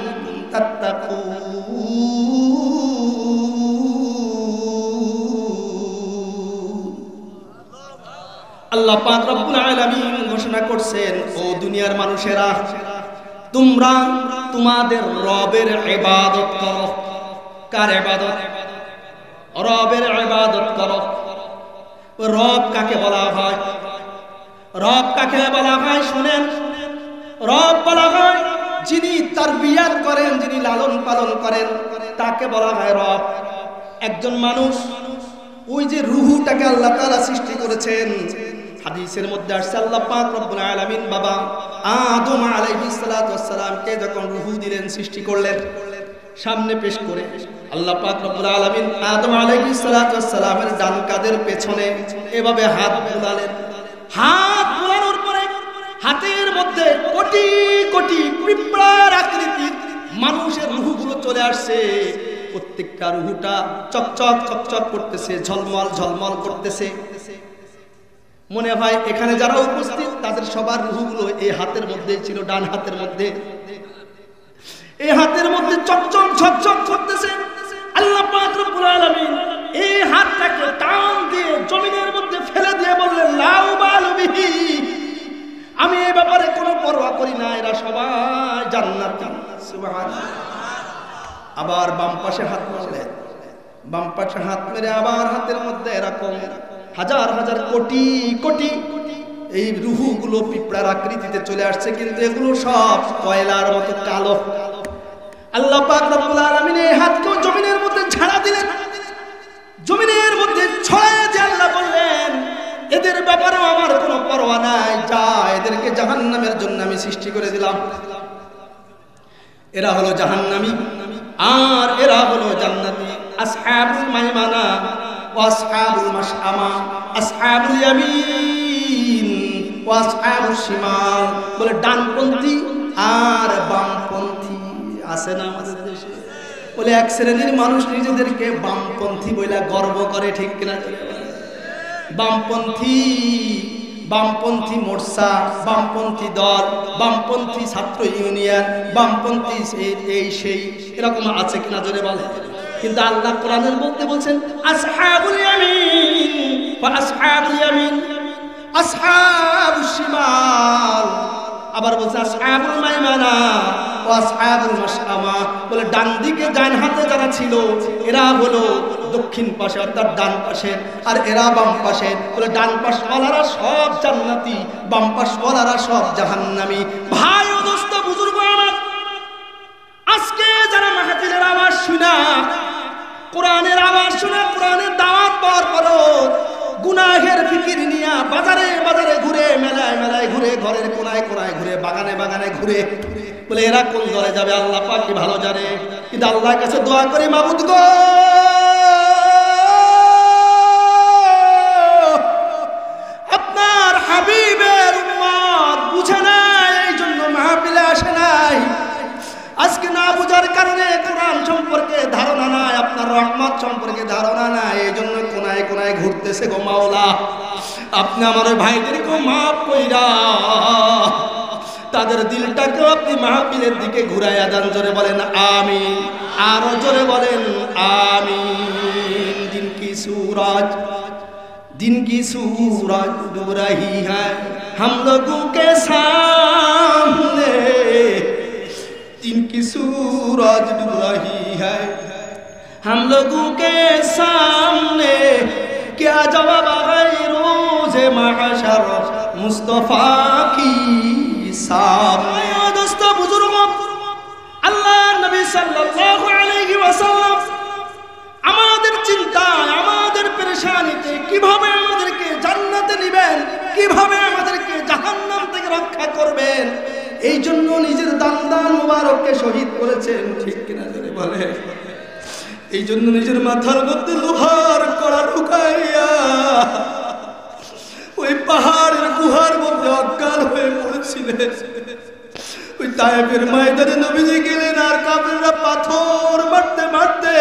আল্লাহ পাক রব্বুল আলামিন ঘোষণা করছেন, ও দুনিয়ার মানুষেরা, তোমরা তোমাদের রবের ইবাদত করো। কার ইবাদত? রবের ইবাদত করো। রব কাকে বলা হয়? রব কাকে বলা হয়? শুনেন, রব বলা হয় যিনি তারবিয়াত করেন, যিনি লালন পালন করেন, তাকে বলা হয় রব। একজন মানুষ, ওই যে রুহুটাকে আল্লাহ তাআলা সৃষ্টি করেছেন, হাদিসের মধ্যে আসছে আল্লাহ পাক রব্বুল আলামিন বাবা আদম আলাইহিস সালাতু ওয়াস সালামকে যখন রুহু দিলেন, সৃষ্টি করলেন, সামনে পেশ করে আল্লাহ পাক রব্বুল আলামিন আদম আলাইহিস সালাতু ওয়াস সালামের ডান কাঁধের পেছনে এভাবে হাত বুলালেন। হাত বুলানোর পরে হাতের মধ্যে কোটি কোটি পিঁপড়ার আকৃতির মানুষের রুহুগুলো চলে আসছে। প্রত্যেকটা রুহুটা চকচক চকচক করতেছে, ঝলমল ঝলমল করতেছে। মনে হয় এখানে যারা উপস্থিত তাদের সবার রুহুগুলো এই হাতের মধ্যেই ছিল, ডান হাতের মধ্যে। এই হাতের মধ্যে চকচক ঝকঝক করতেছে। আল্লাহ পাক রব্বুল আলামিন এই হাতটাকে টান দিয়ে জমিনের মধ্যে ফেলে দিয়ে বললেন, লা উবালু বিহি, আমি এই ব্যাপারে কোনো পরোয়া করি না, এরা সবাই জান্নাতি। সুবহানাল্লাহ। আবার বাম পাশে হাত মারলেন, বাম পাশে হাত মেরে আবার হাতের মধ্যে এরকম হাজার হাজার কোটি কোটি এই রুহুগুলো পিঁপড়ার আকৃতিতে চলে আসছে, কিন্তু এগুলো সব কয়লার মতো কালো। আল্লাহ পাক রব্বুল আলামিন এই হাতকে জমিনের মধ্যে ঝাড়া দিলেন, জমিনের মধ্যে ছড়ায় দিয়ে আল্লাহ বললেন, এদের ব্যাপারেও আমার কোনো পরোয়া নাই, যা এদেরকে জাহান্নামের জন্য আমি সৃষ্টি করে দিলাম। এরা হলো জাহান্নামী আর এরা হলো জান্নাতি। আসহাবুল মাইমানা ওয়া আসহাবুল মাশআমা, আসহাবুল ইয়ামিন ওয়া আসহাবুশ শিমাল, বলে ডানপন্থী আর বামপন্থী আছে না আমাদের দেশে? বলে এক শ্রেণীর মানুষ নিজেদেরকে বামপন্থী বলে গর্ব করে, ঠিক কিনা? বামপন্থী, বামপন্থী মোর্চা, বামপন্থী দল, বামপন্থী ছাত্র ইউনিয়ন, বামপন্থী এই সেই, এরকম আছে কিনা জোরে বলে? কিন্তু আল্লাহ কোরআনের মধ্যে বলছেন আসহাবুল ইয়ামিন ওয়া আসহাবুল ইয়ামিন, আসহাবুশ শিমাল, আবার বলছে আসহাবুল মাইমানা ওয়া আসহাবুল মাশআমা, বলে ডান দিকে ডান হাতে যারা ছিল এরা হলো দক্ষিণ পাশে অর্থাৎ ডান পাশে, আর এরা বাম পাশে, বলে ডান পাশ ওয়ালারা সব জান্নাতি, বাম পাশ ওয়ালারা সব জাহান্নামী। ভাই ও দোস্ত বুজুর্গ আমার, আজকে যারা মাহফিলের আওয়াজ শুনা, কোরআনের আওয়াজ শুনা, কোরআনের দাওয়াত পাওয়ার পরও গুনাহের ফিকির নিয়া বাজারে বাজারে ঘুরে, মেলায় মেলায় ঘুরে, ঘরের কোনায় কোনায় ঘুরে, বাগানে বাগানে ঘুরে, বলে এরা কোন দলে যাবে আল্লাহ পাক কি ভালো জানে। কিন্তু আল্লাহর কাছে দোয়া করি, মাবুদ গো, আপনার হাবিবের উম্মত বুঝে নাই, এই জন্য মাহফিলে আসে নাই। আজকে না বুঝার কারণে কোরআন সম্পর্কে ধারণা নাই, আপনার রহমত সম্পর্কে ধারণা নাই, এই জন্য কোনায় কোনায় ঘুরতেছে গো মাওলা। আপনি আমার ভাইদেরকে মাফ কইরা তাদের দিলটাকে আপনি মাহফিলের দিকে ঘুরাইয়া দেন। জোরে বলেন আমিন, আরো জোরে বলেন আমিন। দিন কি सूरज, दिन की सूरज डूब रही है हम लोगों के सामने, दिन की सूरज डूब रही है हम लोगों के सामने, क्या जवाब है रोज़े महशर मुस्तफा की सामने। दोस्तों बुजुर्गों, अल्लाह नबी सल्लल्लाहु अलैहि वसल्लम আমাদের চিন্তায়, আমাদের পেরেশানিতে কিভাবে আমাদেরকে জান্নাতে নেবেন, কিভাবে আমাদেরকে জাহান্নাম থেকে রক্ষা করবেন, এই জন্য নিজের দান মুবারককে শহীদ করেছেন, ঠিক কিনা জোরে বলে। এই জন্য নিজের মাথার মধ্যে লোহার কড়া ঢুকাইয়া ওই পাহাড়ের গুহার মধ্যে অজ্ঞান হয়ে পড়েছিলেন। ওই তায়েফের ময়দানে নবীজি গেলেন, আর কাফেররা পাথর মারতে মারতে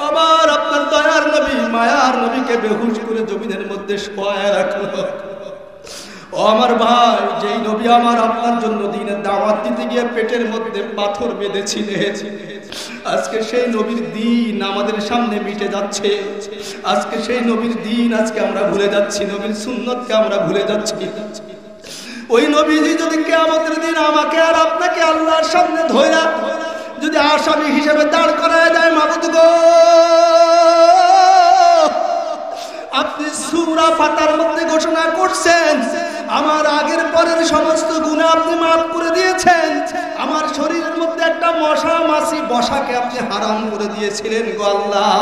আবার আপনার দয়ার নবী মায়ার নবীকে বেহুশ করে জমিনের মধ্যে শোয়ায় রাখলো। ও আমার ভাই, যেই নবী আমার আপনার জন্য দিনের দাওয়াত দিতে গিয়ে পেটের মধ্যে পাথর বেঁধেছিলেন, আজকে সেই নবীর দিন আমাদের সামনে মিটে যাচ্ছে। আজকে সেই নবীর দিন আজকে আমরা ভুলে যাচ্ছি, নবীর সুন্নতকে আমরা ভুলে যাচ্ছি। ওই নবীজি যদি কিয়ামতের দিন আমাকে আর আপনাকে আল্লাহর সামনে ধইরা যদি আসামি হিসেবে দাঁড় করায় দেয়, মাবুদ গো, আপনি সূরা ফাতার মধ্যে ঘোষণা করছেন আমার আগের পরের সমস্ত গুনাহ আপনি মাফ করে দিয়েছেন, আমার শরীরের মধ্যে একটা মশা মাছি বসাকে আপনি হারাম করে দিয়েছিলেন গো আল্লাহ।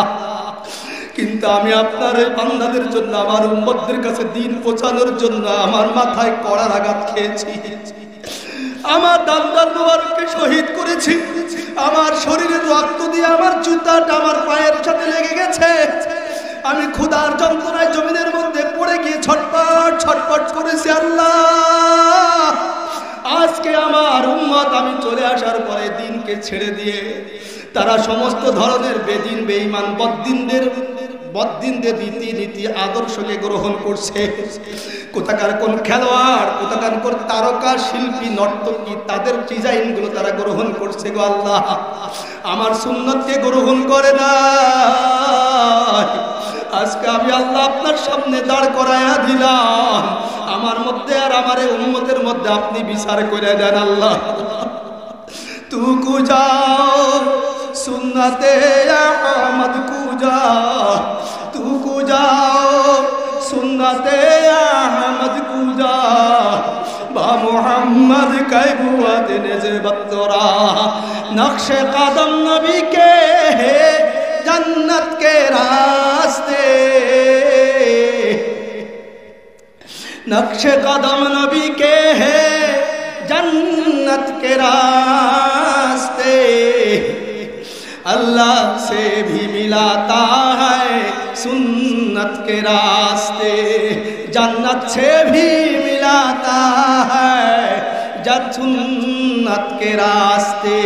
কিন্তু আমি আপনার এই বান্দাদের জন্য, আমার উম্মতদের কাছে দিন পৌঁছানোর জন্য আমার মাথায় কড়ার আঘাত খেয়েছি, আমার দান্দার মোবারককে শহীদ করেছি, আমার শরীরের রক্ত দিয়ে আমার জুতাটা আমার পায়ের সাথে লেগে গেছে। আমি ক্ষুধার যন্ত্রণায় জমিনের মধ্যে পড়ে গিয়ে ছটপট ছটপট করেছি। আল্লাহ, আজকে আমার উম্মত আমি চলে আসার পরে দিনকে ছেড়ে দিয়ে তারা সমস্ত ধরনের বেদিন বেঈমান বদ্দিনদের রীতি আদর্শকে গ্রহণ করছে। কোথাকার কোন খেলোয়াড়, কোথাকার কোন তারকা শিল্পী নর্তকী, তাদের ডিজাইনগুলো তারা গ্রহণ করছে গো আল্লাহ, আমার সুন্নতকে গ্রহণ করে না। আজকে আমি আল্লাহ আপনার সামনে দাঁড় করায়া দিলাম, আমার মধ্যে আর আমার এই উম্মতের মধ্যে আপনি বিচার করে দেন আল্লাহ। তু কুজা সুন্নতে আহমদ কুজা, তু কুজা সুন্নতে আহমদ কুজা, বা মোহাম্মদ कैबुअत निस्बत तोरा नक्शे कदम नबी के जन्नत के रास्ते, नक्शे कदम नबी के है जन्नत के रास्ते, अल्लाह से भी मिलाता है सुन्नत के रास्ते, जन्नत से भी मिलाता है जब सुन्नत के रास्ते।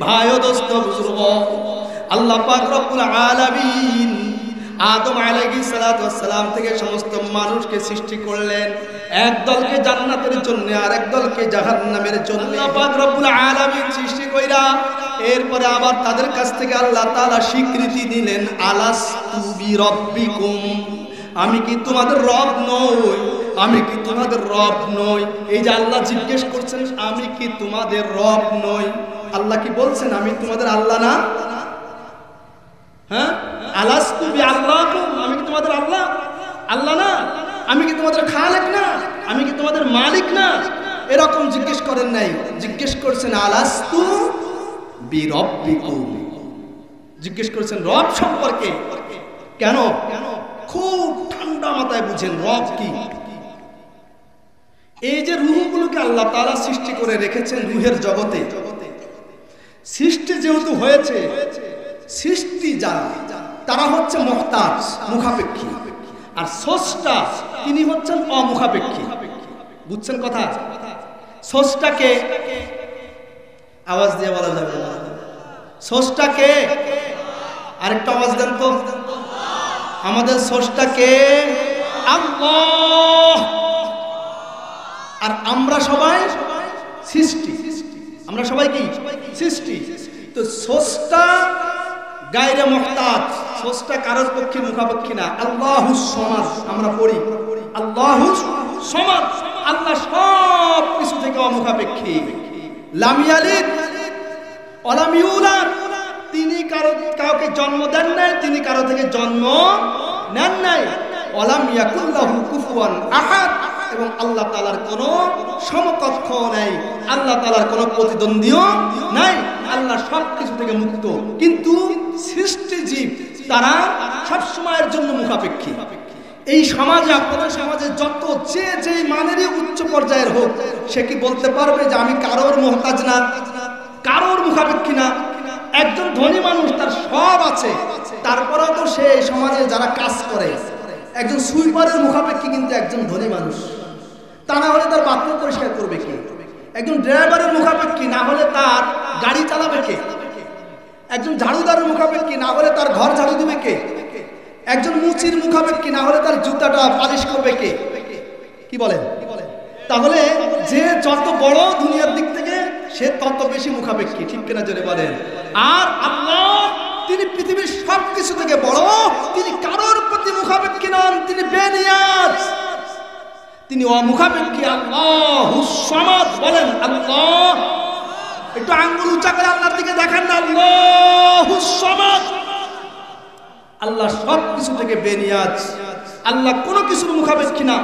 भाइयों दोस्तों बुजुर्गों, अल्लाह पाक रब्बुल आलामीन आदम आलैहिस सालातु ওয়াস সালাম থেকে সমস্ত মানুষকে সৃষ্টি করলেন, এক দলকে জান্নাতের জন্য আর এক দলকে জাহান্নামের জন্য। আল্লাহ পাক রব্বুল আলামিন সৃষ্টি কইরা এরপরে আবার তাদের কাছ থেকে আল্লাহ তাআলা স্বীকৃতি দিলেন, আলাস্তু বিরাব্বিকুম, আমি কি তোমাদের রব নই, আমি কি তোমাদের রব নই। এই যে আল্লাহ জিজ্ঞেস করছেন আমি কি তোমাদের রব নই, আল্লাহ কি বলছেন আমি তোমাদের আল্লাহ না? হ্যাঁ, আলাস্তু বিআল্লাকুম, আমি কি তোমাদের আল্লাহ আল্লাহ না? আমি কি তোমাদের খালেক না? আমি কি তোমাদের মালিক না? এরকম জিজ্ঞেস করেন নাই, জিজ্ঞেস করছেন আলাস্তু বিরাব্বিকুম, জিজ্ঞেস করছেন রব সম্পর্কে। কেন? খুব ঠান্ডা মাথায় বুঝেন রব কি। এই যে রূহগুলোকে আল্লাহ তাআলা সৃষ্টি করে রেখেছেন রূহের জগতে, সৃষ্টি যেহেতু হয়েছে, সৃষ্টি যারা তারা হচ্ছে মুহতাজ মুখাপেক্ষী, আর স্রষ্টা তিনি হচ্ছেন অমুখাপেক্ষী। বুঝছেন কথা? স্রষ্টাকে আওয়াজ দিয়ে বলা যাবে না, স্রষ্টাকে আরেকটা আওয়াজ দেন তো, আমাদের স্রষ্টাকে আল্লাহ, আর আমরা সবাই সৃষ্টি, আমরা সবাই কি সৃষ্টি। তো স্রষ্টা গায়রে মুহতাজ, স্রষ্টা কারোর পক্ষে মুখাপেক্ষী না। আল্লাহুস সামাদ আমরা পড়ি, আল্লাহুস সামাদ, আল্লাহ সব কিছু থেকে অমুখাপেক্ষী। লাম ইয়ালিদ ওয়া লাম ইউলাদ, তিনি কাউকে জন্ম দেন নাই, তিনি কারো থেকে জন্ম নেন নাই। ওয়া লাম ইয়াকুল লাহু কুফুয়ান আহাদ, এবং আল্লাহ তাআলার কোনো সমকক্ষ নাই, আল্লাহ তাআলার কোনো প্রতিদ্বন্দ্বীও নাই। আল্লাহ সব কিছু থেকে মুক্ত, কিন্তু সৃষ্টি জীব তারা সব সময়ের জন্য মুখাপেক্ষী। এই সমাজে, আপনাদের সমাজে যত যে মানেরই উচ্চ পর্যায়ের হোক, সে কি বলতে পারবে যে আমি কারোর মুহতাজ না, কারোর মুখাপেক্ষী না? একজন ধনী মানুষ, তার সব আছে, তারপরেও তো সে সমাজে যারা কাজ করে, একজন সুইপারের মুখাপেক্ষী কিন্তু একজন ধনী মানুষ। তা না হলে তার বাথরুম পরিষ্কার করবে কে? একজন ড্রাইভারের মুখাপেক্ষী, না হলে তার গাড়ি চালাবে কে? একজন ঝাড়ুদারের মুখাপেক্ষী, না হলে তার ঘর ঝাড়ু দিবে কে? একজন মুচির মুখাপেক্ষী, না হলে তার জুতাটা পালিশ করবে কে? কি বলেন? তাহলে যে যত বড় দুনিয়ার দিক থেকে সে তত বেশি মুখাপেক্ষী, ঠিক কিনা জোরে বলেন? আর আল্লাহ তিনি পৃথিবীর সবকিছু থেকে বড়, তিনি কারোর প্রতি মুখাপেক্ষী নন, তিনি বেনিয়াজ, তিনি অমুখাপেক্ষী। আল্লাহুস সামাদ বলেন, আল্লাহ। একটু আঙ্গুল উঁচা করে আল্লাহর দিকে দেখেন না, আল্লাহুস সামাদ। আল্লাহ সবকিছু থেকে বেনিয়াজ, আল্লাহ কোনো কিছুর মুখাপেক্ষী না।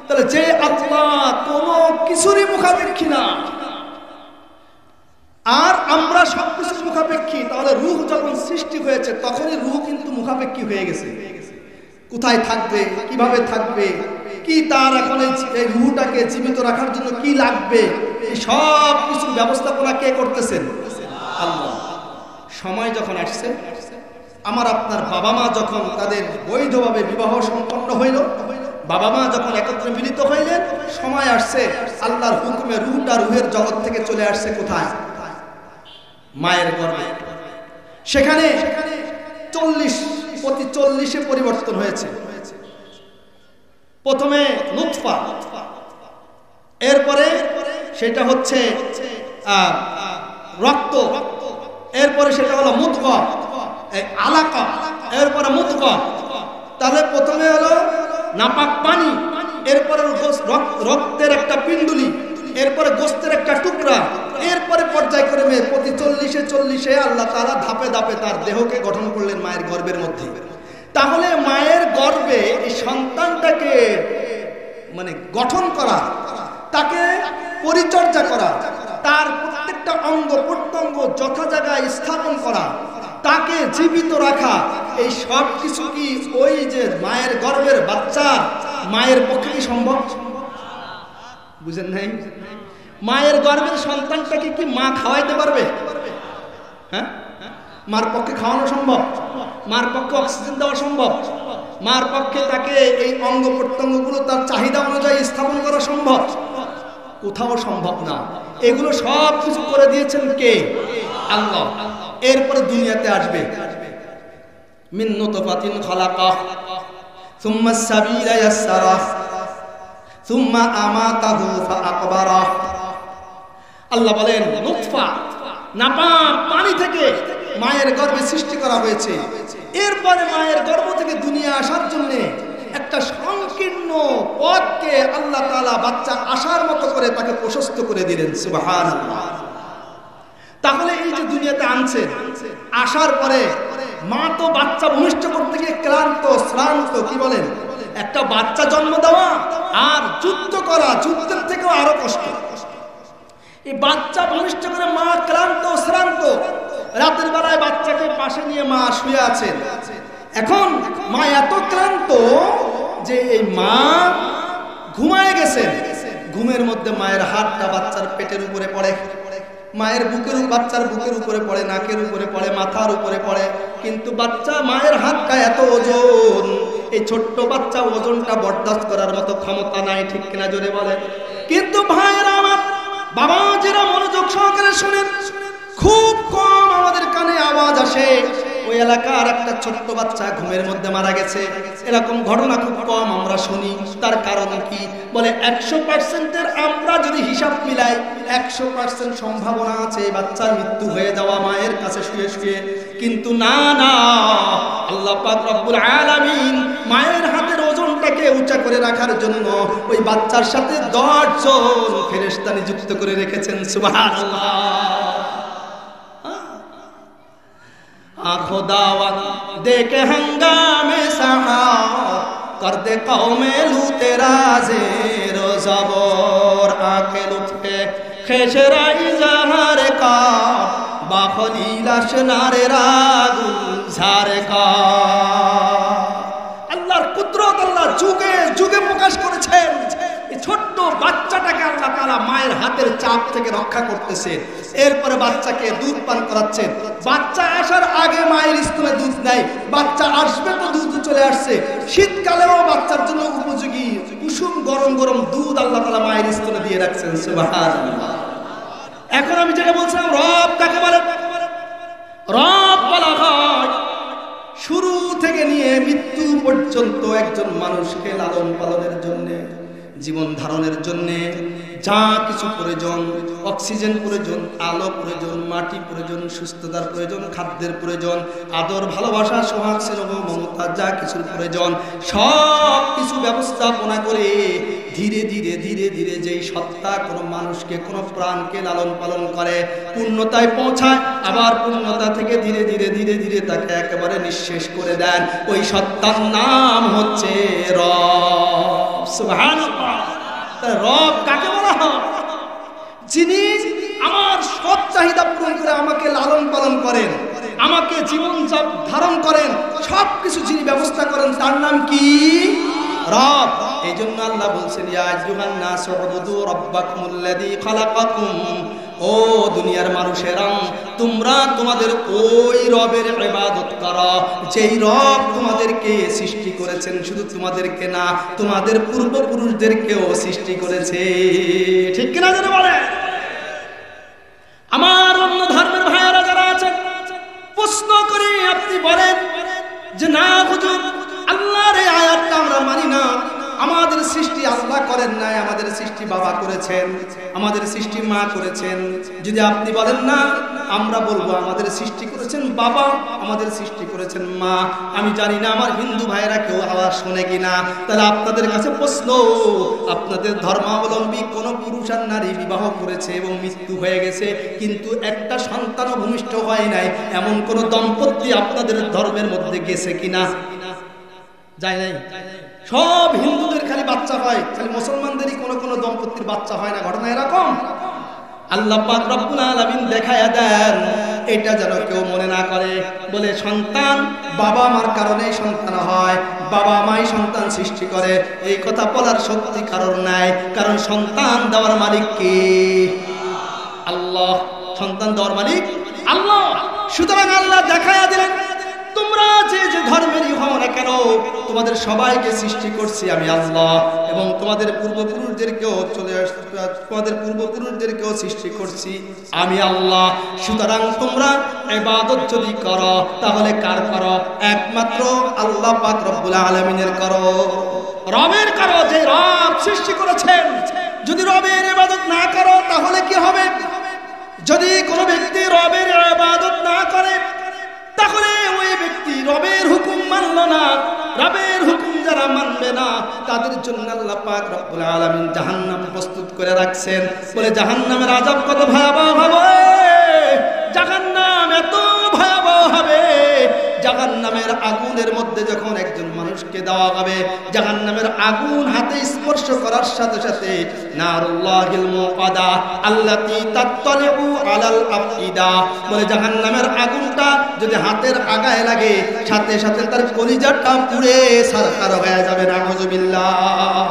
তাহলে যে আল্লাহ কোনো কিছুরই মুখাপেক্ষী না, আর আমরা সবকিছুর মুখাপেক্ষী, তাহলে রূহ যখন সৃষ্টি হয়েছে তখনই রূহ কিন্তু মুখাপেক্ষী হয়ে গেছে। কোথায় থাকবে, কিভাবে থাকবে, কি তার এখন এই রূহটাকে জীবিত রাখার জন্য কি লাগবে, এই সব কিছুর ব্যবস্থাপনা কে করতেছেন? আল্লাহ। সময় যখন আসছে, আমার আপনার বাবা মা যখন তাদের বৈধভাবে বিবাহ সম্পন্ন হইল, বাবা মা যখন একত্রে মিলিত হইলেন, সময় আসছে আল্লাহর হুকুমে রূহটা রূহের জগৎ থেকে চলে আসছে কোথায়? মায়ের গর্ভে। সেখানে 40 পরিবর্তন হয়েছে। প্রথমে নুতফা, এরপরে সেটা হচ্ছে রক্ত, এরপরে সেটা হলো মুদগা, আলাকা, এরপরে মুদগা। তাহলে প্রথমে হলো নাপাক পানি, এরপরে রক্তের একটা পিণ্ডুলি, এরপরে গোস্তের একটা টুকরা, এরপরে পর্যায়ক্রমে প্রতি 40-40 আল্লাহ তাআলা ধাপে ধাপে তার দেহকে গঠন করলেন মায়ের গর্ভের মধ্যে। তাহলে মায়ের গর্ভে এই সন্তানটাকে মানে গঠন করা, তাকে পরিচর্যা করা, তার প্রত্যেকটা অঙ্গ প্রত্যঙ্গ যথা জায়গায় স্থাপন করা, তাকে জীবিত রাখা, এই সব কিছু কি ওই যে মায়ের গর্ভের বাচ্চা মায়ের পক্ষে কি সম্ভব? বুঝেন নাই? মায়ের গর্ভের সন্তানটাকে কি মা খাওয়াইতে পারবে? হ্যাঁ, মার পক্ষে খাওয়ানো সম্ভব? মার পক্ষে অক্সিজেন দেওয়া সম্ভব? মার পক্ষে তাকে এই অঙ্গ প্রত্যঙ্গগুলো তার চাহিদা অনুযায়ী স্থাপন করা সম্ভব? কোথাও সম্ভব না। এগুলো সব কিছু করে দিয়েছেন কে? আল্লাহ। এরপরে দুনিয়াতে আসবে মিন নুতফাতিন খালাকাহ সুম্মা সাবিলা ইয়াসসারাহ সুম্মা আমাতাহু ফাআকবারাহ। আল্লাহ বলেন নুতফা, নাপাক পানি থেকে মায়ের গর্ভে সৃষ্টি করা হয়েছে। এরপরে মায়ের গর্ভ থেকে দুনিয়া আসার জন্য একটা সংকীর্ণ পথকে আল্লাহ তাআলা বাচ্চা আসার মতো করে তাকে প্রশস্ত করে দিলেন। সুবহানাল্লাহ। তাহলে এই যে দুনিয়াতে আনছেন, আসার পরে মা তো বাচ্চা ভূমিষ্ঠ করতে গিয়ে ক্লান্ত শ্রান্ত, কি বলেন, একটা বাচ্চা জন্ম দেওয়া আর যুদ্ধ করা, যুদ্ধের থেকেও আরো কষ্ট। এই বাচ্চা ভূমিষ্ঠ করে মা ক্লান্ত শ্রান্ত, রাতের বেলায় বাচ্চাকে পাশে নিয়ে মা শুয়ে আছেন। এখন মা এত ক্লান্ত যে এই মা ঘুমায় গেছেন, ঘুমের মধ্যে মায়ের হাতটা বাচ্চার পেটের উপরে পড়ে, মায়ের বুকের, বাচ্চার বুকের উপরে পড়ে, নাকের উপরে পড়ে, মাথার উপরে পড়ে, কিন্তু বাচ্চা মায়ের হাতটা এত ওজন, এই ছোট্ট বাচ্চা ওজনটা বরদাস্ত করার মতো ক্ষমতা নাই, ঠিক কিনা জোরে বলে? কিন্তু ভাইয়েরা আমার, বাবা যারা মনোযোগ সহকারে শুনেন, খুব কম আমাদের কানে আওয়াজ আসে ওই এলাকার একটা ছোট্ট বাচ্চা ঘুমের মধ্যে মারা গেছে, এরকম ঘটনা খুব কম আমরা শুনি। তার কারণ কি? বলে 100%-এর আমরা যদি হিসাব মিলাই 100% সম্ভাবনা আছে এই বাচ্চার মৃত্যু হয়ে যাওয়া মায়ের কাছে শুয়ে শুয়ে। কিন্তু না না, আল্লাহ পাক রব্বুল আলামিন মায়ের হাতের ওজনটাকে উঁচা করে রাখার জন্য ওই বাচ্চার সাথে 10 জন ফেরেশতা নিযুক্ত করে রেখেছেন। সুবহানাল্লাহ। आँखों दावत दे के हंगामे सहा कर दे कौमे लूटे राजे रोज़ाबोर आके लुटे खेशराई जहारे का बाखलीलाश नारे रागुल झारे का। আল্লাহর কুদরত আল্লাহ যুগে যুগে প্রকাশ করেছেন। এই ছোট্ট বাচ্চাটাকে আল্লাহ তাআলা মায়ের হাতের চাপ থেকে রক্ষা করতেছেন। এরপরে বাচ্চাকে দুধ পান করাচ্ছেন। বাচ্চা আসার আগে মায়ের স্তনে দুধ নেয়, বাচ্চা আসবে তো দুধ চলে আসছে। শীতকালেও বাচ্চার জন্য উপযোগী কুসুম গরম গরম দুধ আল্লাহ তাআলা মায়ের স্তনে দিয়ে রাখছেন। সুবহানাল্লাহ। এখন আমি যেটা বলছিলাম, রব কাকে বলে? রব বলা হয় শুরু থেকে নিয়ে মৃত্যু পর্যন্ত একজন মানুষকে লালন পালনের জন্য, জীবন ধারণের জন্য যা কিছু প্রয়োজন, অক্সিজেন প্রয়োজন, আলো প্রয়োজন, মাটি প্রয়োজন, সুস্থতার প্রয়োজন, খাদ্যের প্রয়োজন, আদর, ভালোবাসা, সোহাগ, স্নেহ, মমতা, যা কিছুর প্রয়োজন সব কিছু ব্যবস্থাপনা করে ধীরে ধীরে ধীরে ধীরে যেই সত্তা কোনো মানুষকে, কোনো প্রাণকে লালন পালন করে, পূর্ণতায় পৌঁছায়, আবার পূর্ণতা থেকে ধীরে ধীরে ধীরে ধীরে তাকে একেবারে নিঃশেষ করে দেন, ওই সত্তার নাম হচ্ছে রব। সুবহানাল্লাহ। রব কাকে বলা হয়? যিনি আমার সব চাহিদা পূরণ করে আমাকে লালন পালন করেন, আমাকে জীবন ধারণ করেন, সবকিছু যিনি ব্যবস্থা করেন, তার নাম কি? রব। এই জন্য আল্লাহ বলছেন, ইয়া আইয়ুহান নাস উবুদু রাব্বাকুমুল্লাযী খালাকাকুম, ও দুনিয়ার মানুষেরা, তোমরা তোমাদের ওই রবের ইবাদত করো যেই রব তোমাদেরকে সৃষ্টি করেছেন। শুধু তোমাদেরকে না, তোমাদের পূর্বপুরুষদেরকেও সৃষ্টি করেছে। ঠিক কিনা যেন বলে? আমার অন্য ধর্মের ভাইয়েরা যারা আছেন, প্রশ্ন করি, আপনি বলেন যে না হুজুর, আল্লাহর এই আয়াতটা আমরা মানি না, আমাদের সৃষ্টি আল্লাহ করেন নাই, আমাদের সৃষ্টি বাবা করেছেন, আমাদের সৃষ্টি মা করেছেন। যদি আপনি বলেন না, আমরা বলবো আমাদের সৃষ্টি করেছেন বাবা, আমাদের সৃষ্টি করেছেন মা। আমি জানি না আমার হিন্দু ভাইয়েরা কেউ আওয়াজ শোনে কিনা। তাহলে আপনাদের কাছে প্রশ্ন, আপনাদের ধর্মাবলম্বী কোন পুরুষ আর নারী বিবাহ করেছে এবং মৃত্যু হয়ে গেছে, কিন্তু একটা সন্তানও ভূমিষ্ঠ হয় নাই, এমন কোন দম্পতি আপনাদের ধর্মের মধ্যে গেছে কিনা? যায় নাই। সব হিন্দুদের খালি বাচ্চা হয়, খালি মুসলমানদেরই কোনো দম্পতির বাচ্চা হয় না। ঘটনা এরকম। আল্লাহ পাক রব্বুল আলামিন দেখায়া দেন, এটা যেন কেউ মনে না করে বলে সন্তান বাবা মার কারণে সন্তান হয়, বাবা মাই সন্তান সৃষ্টি করে, এই কথা বলার শক্তি কারণ নাই। কারণ সন্তান দেওয়ার মালিক কে? আল্লাহ। সন্তান দেওয়ার মালিক আল্লাহ। সুতরাং আল্লাহ দেখায়া দিলেন, তোমরা যে যে ধর্মেরই হও না কেন, তোমাদের সবাইকে সৃষ্টি করছি আমি আল্লাহ, এবং তোমাদের পূর্বপুরুষদেরকেও সৃষ্টি করছি আমি আল্লাহ। সুতরাং তোমরা ইবাদত যদি করো, তাহলে কার করো? একমাত্র আল্লাহ পাক রব্বুল আলামিনের করো, রবের করো, যে রব সৃষ্টি করেছেন। যদি রবের ইবাদত না করো, তাহলে কি হবে? যদি কোনো ব্যক্তি রবের ইবাদত না করে, তাহলে ওই ব্যক্তি রবের হুকুম মানল না। রবের হুকুম যারা মানবে না, তাদের জন্য আল্লাহ পাক রব্বুল আলামিন জাহান্নাম প্রস্তুত করে রাখছেন। বলে জাহান্নামের আযাব কত ভয়াবহ হবে! জাহান্নাম এত ভয়াবহ হবে, জাহান্নামের আগুনের মধ্যে যখন একজন মানুষকে দেওয়া হবে, জাহান্নামের আগুন হাতে স্পর্শ করার সাথে সাথে নারুল্লাহিল মুকাদা আল্লাতী তাত্তালিউ আলাল আফইদা, বলে জাহান্নামের আগুনটা যদি হাতের আগায় লাগে, সাথে সাথে তার কলিজাটা পুড়ে ছারখার হয়ে যাবে। নাউযুবিল্লাহ।